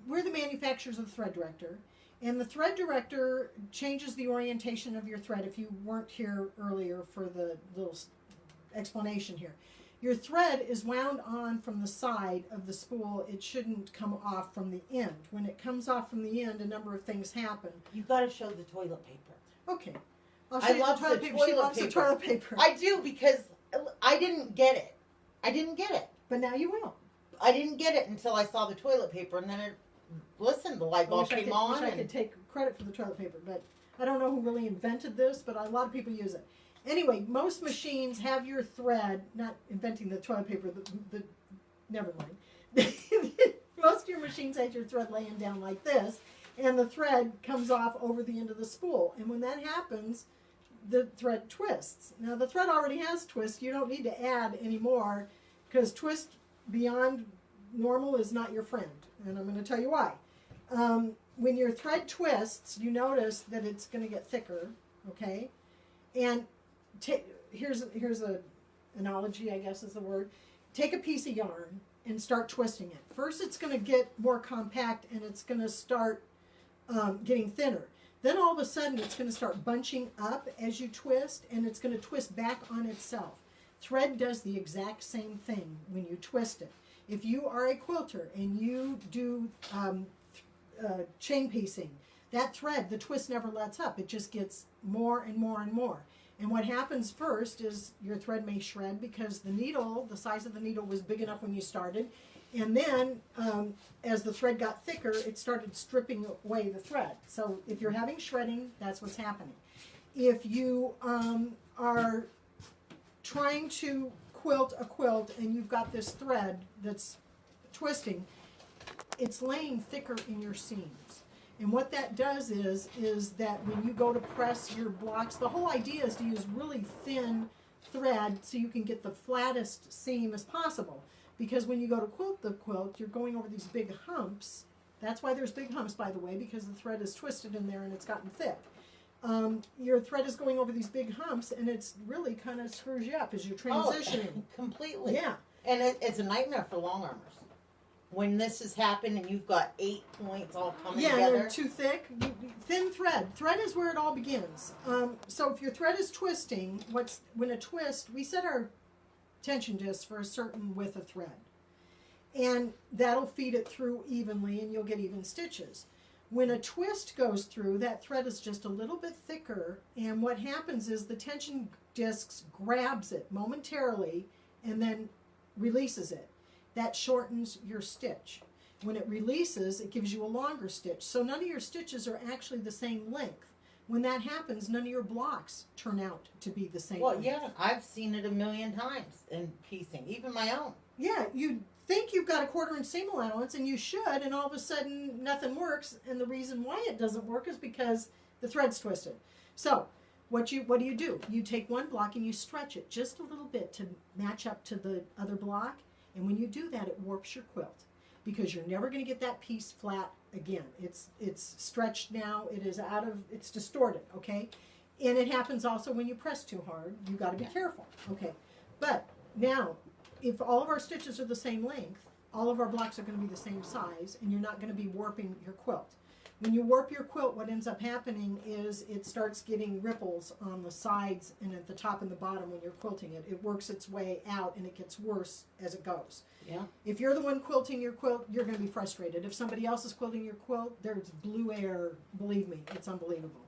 we're the manufacturers of the thread director, and the thread director changes the orientation of your thread. If you weren't here earlier for the little explanation here, your thread is wound on from the side of the spool. It shouldn't come off from the end. When it comes off from the end, a number of things happen. You got to show the toilet paper. Okay. I'll show I you love the toilet the paper. She toilet loves the paper. toilet paper. I do, because I didn't get it. I didn't get it. But now you will. I didn't get it until I saw the toilet paper, and then listen, the light bulb came on. I could take credit for the toilet paper, but I don't know who really invented this, but a lot of people use it. Anyway, most machines have your thread, not inventing the toilet paper, never mind. Most of your machines have your thread laying down like this, and the thread comes off over the end of the spool. And when that happens, the thread twists. Now, the thread already has twists. You don't need to add any more, because twist beyond normal is not your friend. And I'm going to tell you why. When your thread twists, you notice that it's going to get thicker, okay? And here's a analogy, I guess is the word. Take a piece of yarn and start twisting it. First, it's going to get more compact, and it's going to start getting thinner. Then all of a sudden, it's going to start bunching up as you twist, and it's going to twist back on itself. Thread does the exact same thing when you twist it. If you are a quilter and you do chain piecing, that thread, the twist never lets up. It just gets more and more and more. And what happens first is your thread may shred because the needle, the size of the needle was big enough when you started. And then as the thread got thicker, it started stripping away the thread. So if you're having shredding, that's what's happening. If you are trying to quilt a quilt and you've got this thread that's twisting, it's laying thicker in your seams. And what that does is that when you go to press your blocks, the whole idea is to use really thin thread so you can get the flattest seam as possible. Because when you go to quilt the quilt, you're going over these big humps. That's why there's big humps, by the way, because the thread is twisted in there and it's gotten thick. Your thread is going over these big humps, and it's really kind of screws you up as you're transitioning. Oh, completely. Yeah. And it's a nightmare for long armors. When this has happened and you've got 8 points all coming Yeah, together. they're too thick. Thin thread. Thread is where it all begins. So if your thread is twisting, when a twist, we set our tension disc for a certain width of thread. And that'll feed it through evenly, and you'll get even stitches. When a twist goes through, that thread is just a little bit thicker, and what happens is the tension disc grabs it momentarily and then releases it. That shortens your stitch. When it releases, it gives you a longer stitch. So none of your stitches are actually the same length. When that happens, none of your blocks turn out to be the same length. Yeah, I've seen it a million times in piecing, even my own. Yeah, you think you've got a 1/4 inch seam allowance, and you should, and all of a sudden nothing works, and the reason why it doesn't work is because the thread's twisted. So what do you do? You take one block and you stretch it just a little bit to match up to the other block, and when you do that, it warps your quilt, because you're never going to get that piece flat again. It's stretched now. It's distorted, okay? And it happens also when you press too hard. You've got to be careful, okay? But now, if all of our stitches are the same length, all of our blocks are going to be the same size, and you're not going to be warping your quilt. When you warp your quilt, what ends up happening is it starts getting ripples on the sides and at the top and the bottom when you're quilting it. It works its way out, and it gets worse as it goes. Yeah. If you're the one quilting your quilt, you're going to be frustrated. If somebody else is quilting your quilt, there's blue air. Believe me, it's unbelievable.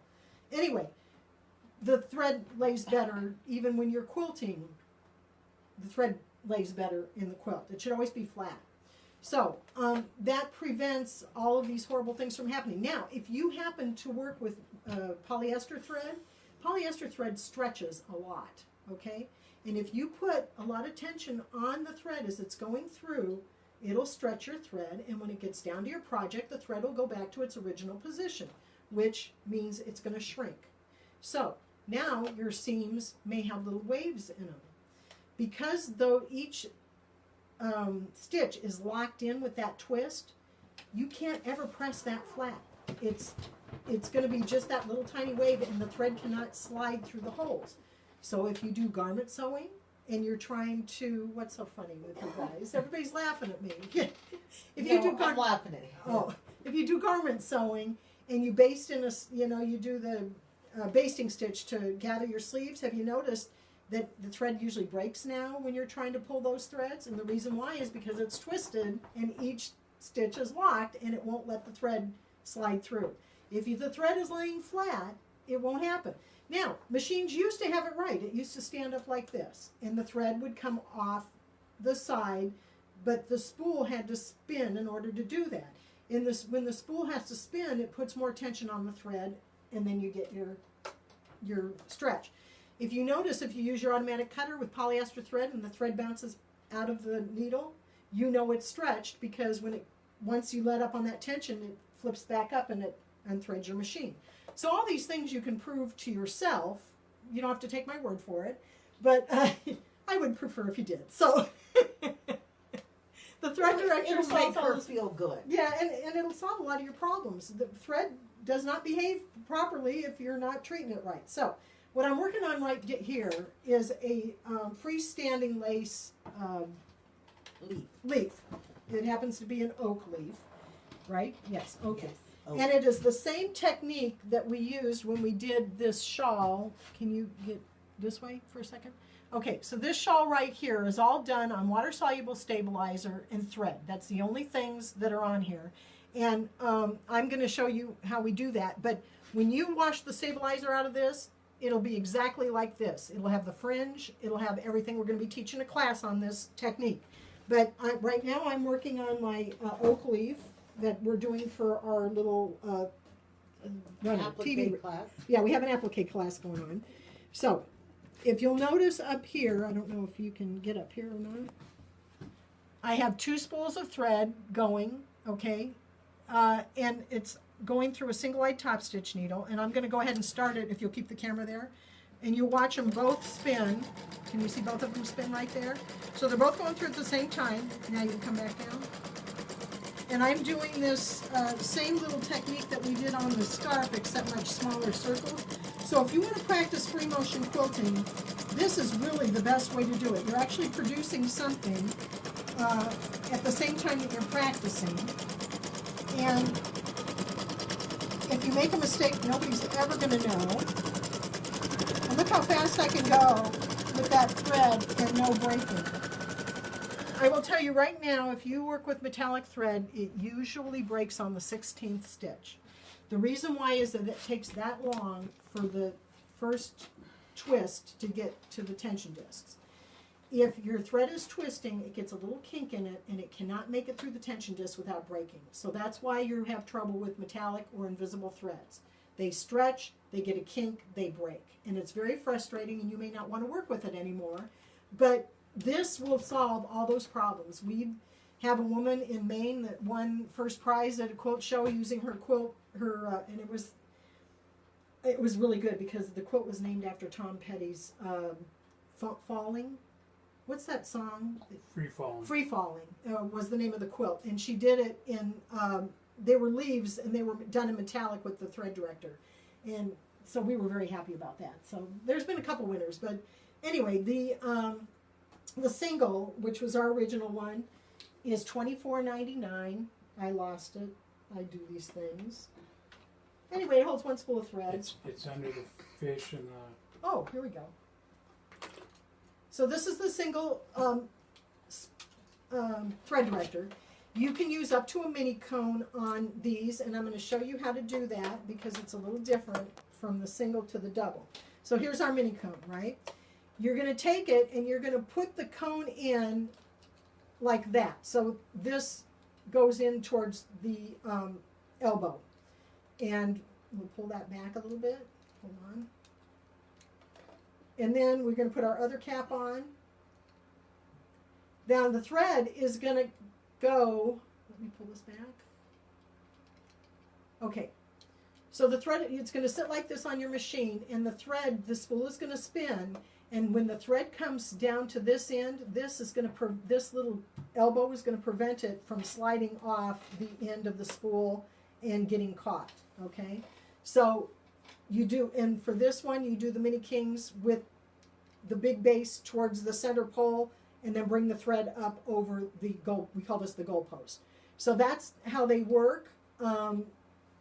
Anyway, the thread lays better even when you're quilting. The thread lays better in the quilt. It should always be flat. So that prevents all of these horrible things from happening. Now, if you happen to work with polyester thread stretches a lot, okay? And if you put a lot of tension on the thread as it's going through, it'll stretch your thread, and when it gets down to your project, the thread will go back to its original position, which means it's going to shrink. So now your seams may have little waves in them. Because though each stitch is locked in with that twist, you can't ever press that flat. It's going to be just that little tiny wave, and the thread cannot slide through the holes. So if you do garment sewing, and you're trying to, what's so funny with you guys? Everybody's laughing at me. If you do I'm laughing at you. Oh, if you do garment sewing and you baste in you do the basting stitch to gather your sleeves, have you noticed that the thread usually breaks now when you're trying to pull those threads? And the reason why is because it's twisted and each stitch is locked and it won't let the thread slide through. If the thread is laying flat, it won't happen. Now, machines used to have it right. It used to stand up like this, and the thread would come off the side, but the spool had to spin in order to do that. When the spool has to spin, it puts more tension on the thread, and then you get your stretch. If you notice, if you use your automatic cutter with polyester thread and the thread bounces out of the needle, you know it's stretched because once you let up on that tension, it flips back up and it unthreads your machine. So all these things you can prove to yourself. You don't have to take my word for it, but I would prefer if you did. So the thread director It'll make her feel good. Yeah, and it'll solve a lot of your problems. The thread does not behave properly if you're not treating it right. So what I'm working on right here is a freestanding lace leaf. It happens to be an oak leaf, right? Yes, oak leaf. Oak. And it is the same technique that we used when we did this shawl. Can you get this way for a second? Okay, so this shawl right here is all done on water-soluble stabilizer and thread. That's the only things that are on here. And I'm going to show you how we do that. But when you wash the stabilizer out of this, it'll be exactly like this. It'll have the fringe. It'll have everything. We're going to be teaching a class on this technique. But right now I'm working on my oak leaf that we're doing for our little Applique class. Yeah, we have an applique class going on. So if you'll notice up here, I don't know if you can get up here or not. I have 2 spools of thread going, okay, and it's going through a single-eyed top stitch needle, and I'm going to go ahead and start it if you'll keep the camera there. And you watch them both spin. Can you see both of them spin right there? So they're both going through at the same time. Now you can come back down. And I'm doing this same little technique that we did on the scarf, except much smaller circles. So if you want to practice free motion quilting, this is really the best way to do it. You're actually producing something at the same time that you're practicing. And if you make a mistake, nobody's ever going to know. And look how fast I can go with that thread and no breaking. I will tell you right now, if you work with metallic thread, it usually breaks on the 16th stitch. The reason why is that it takes that long for the first twist to get to the tension discs. If your thread is twisting, it gets a little kink in it, and it cannot make it through the tension disc without breaking. So that's why you have trouble with metallic or invisible threads. They stretch, they get a kink, they break. And it's very frustrating, and you may not want to work with it anymore. But this will solve all those problems. We have a woman in Maine that won first prize at a quilt show using her quilt, and it was really good because the quilt was named after Tom Petty's Falling. What's that song? Free falling. Free Falling was the name of the quilt, and she did it in. They were leaves, and they were done in metallic with the thread director, and so we were very happy about that. So there's been a couple winners, but anyway, the single, which was our original one, is $24.99. I lost it. I do these things. Anyway, it holds 1 spool of thread. It's under the fish and the... Oh, here we go. So this is the single thread director. You can use up to a mini cone on these, and I'm going to show you how to do that because it's a little different from the single to the double. So here's our mini cone, right? You're going to take it and you're going to put the cone in like that. So this goes in towards the elbow. And we'll pull that back a little bit. Hold on. And then we're going to put our other cap on. Now the thread is going to go, let me pull this back. Okay. So the thread, it's going to sit like this on your machine, and the thread, the spool is going to spin. And when the thread comes down to this end, this is going to this little elbow is going to prevent it from sliding off the end of the spool and getting caught. Okay, so you do, and for this one, you do the mini kings with the big base towards the center pole, and then bring the thread up over the goal. We call this the goal post. So that's how they work.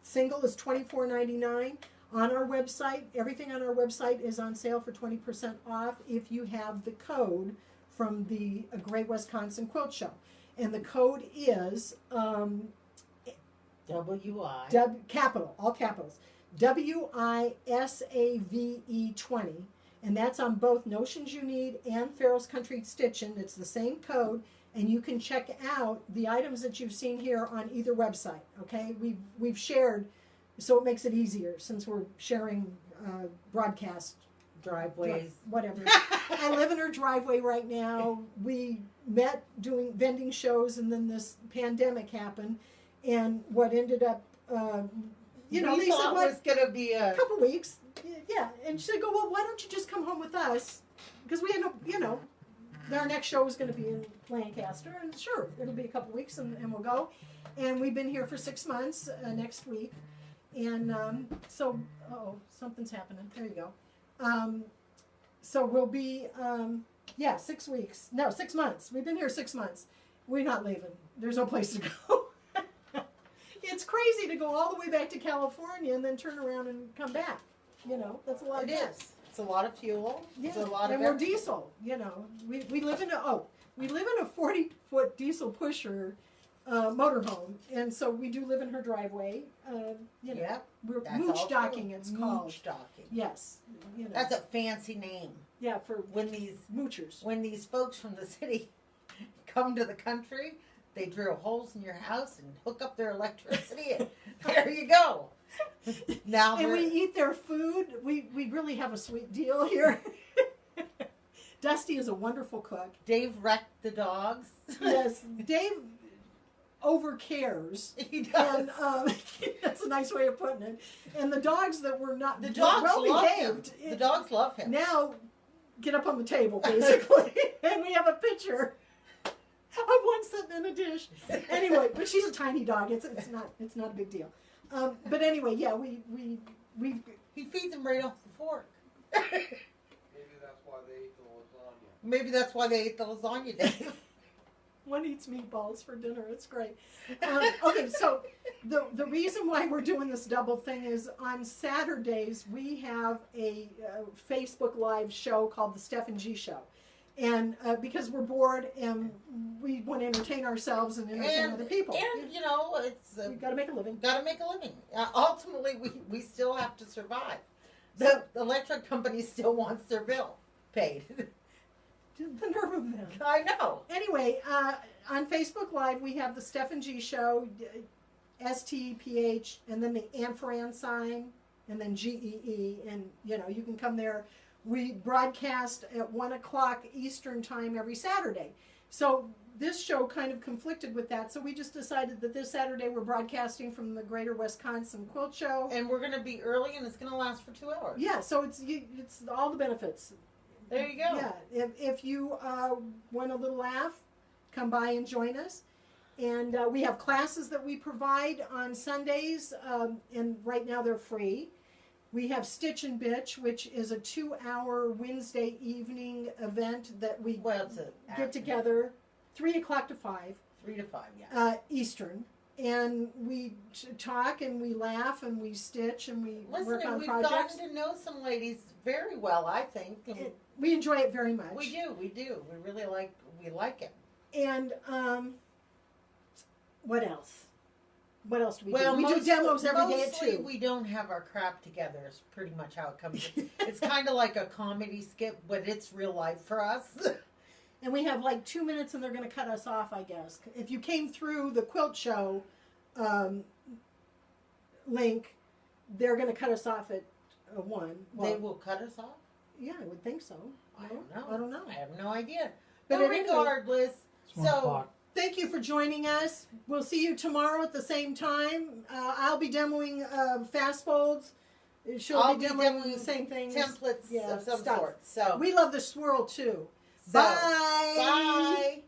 Single is $24.99. On our website, everything on our website is on sale for 20% off if you have the code from the Great Wisconsin Quilt Show. And the code is WI. capital, all capitals, WISAVE 20. And that's on both Notions You Need and Farrell's Country Stitchin'. It's the same code, and you can check out the items that you've seen here on either website. Okay, we've shared, so it makes it easier since we're sharing broadcast Driveways. whatever. I live in her driveway right now. We met doing vending shows, and then this pandemic happened, and what ended up, We they thought said, it was going to be a couple weeks. Yeah, and she'd go, well, why don't you just come home with us? Because we had no, our next show was going to be in Lancaster, and sure, it'll be a couple weeks, and we'll go. And we've been here for 6 months next week, and something's happening. There you go. So we'll be, 6 weeks. No, 6 months. We've been here 6 months. We're not leaving. There's no place to go. It's crazy to go all the way back to California and then turn around and come back. That's a lot of gas. It's a lot of fuel. Yeah, It's a lot and of we're diesel. We live in a 40-foot diesel pusher motorhome, and so we do live in her driveway. Yeah, we're that's mooch all docking. true. It's called. Mooch docking. Yes, That's a fancy name. yeah, for When these moochers. folks from the city come to the country, they drill holes in your house and hook up their electricity, and there you go. Now And we eat their food. We really have a sweet deal here. Dusty is a wonderful cook. Dave wrecked the dogs. Yes, Dave overcares. He does. And that's a nice way of putting it. And the dogs that were not The dogs well love behaved, him. The dogs love him. now get up on the table basically, and we have a picture of one sitting in a dish. Anyway, but she's a tiny dog. It's not a big deal. But anyway, yeah, we He feeds them right off the fork. Maybe that's why they ate the lasagna. Maybe that's why they ate the lasagna, Dave. one eats meatballs for dinner. It's great. Okay, so the reason why we're doing this double thing is on Saturdays we have a Facebook Live show called the Steph and G Show. And because we're bored and we want to entertain ourselves and entertain other people. And, it's... We've got to make a living. Got to make a living. Ultimately, we still have to survive. The electric company still wants their bill paid. The nerve of them. I know. Anyway, on Facebook Live, we have the Steph and G Show, STPH, and then the Amphoran sign, and then GEE, and, you can come there. We broadcast at 1 o'clock Eastern time every Saturday. So this show kind of conflicted with that, so we just decided that this Saturday we're broadcasting from the Greater Wisconsin Quilt Show. And we're going to be early, and it's going to last for 2 hours. Yeah, so it's all the benefits. There you go. Yeah, if you want a little laugh, come by and join us. And we have classes that we provide on Sundays, and right now they're free. We have Stitch and Bitch, which is a 2-hour Wednesday evening event that we get together 3 o'clock to 5. 3 to 5, yeah. Eastern. And we talk and we laugh and we stitch and we work on we've projects. gotten to know some ladies very well, I think. And We enjoy it very much. we do. We really like it. And what else? What else do we Well, do? We do demos every day at mostly 2. we don't have our crap together. Is pretty much how it comes. It's kind of like a comedy skit, but it's real life for us. And we have like 2 minutes and they're going to cut us off, I guess. If you came through the Quilt Show link, they're going to cut us off at 1. Well, They will cut us off? yeah, I would think so. I No? don't know. I don't know. I have no idea. But But anyway, regardless, It's 1 o'clock. thank you for joining us. We'll see you tomorrow at the same time. I'll be demoing fast folds. She'll I'll be be demoing demoing the same things. templates Yeah, of some stuff. sort. So, We love the swirl too. so Bye. Bye.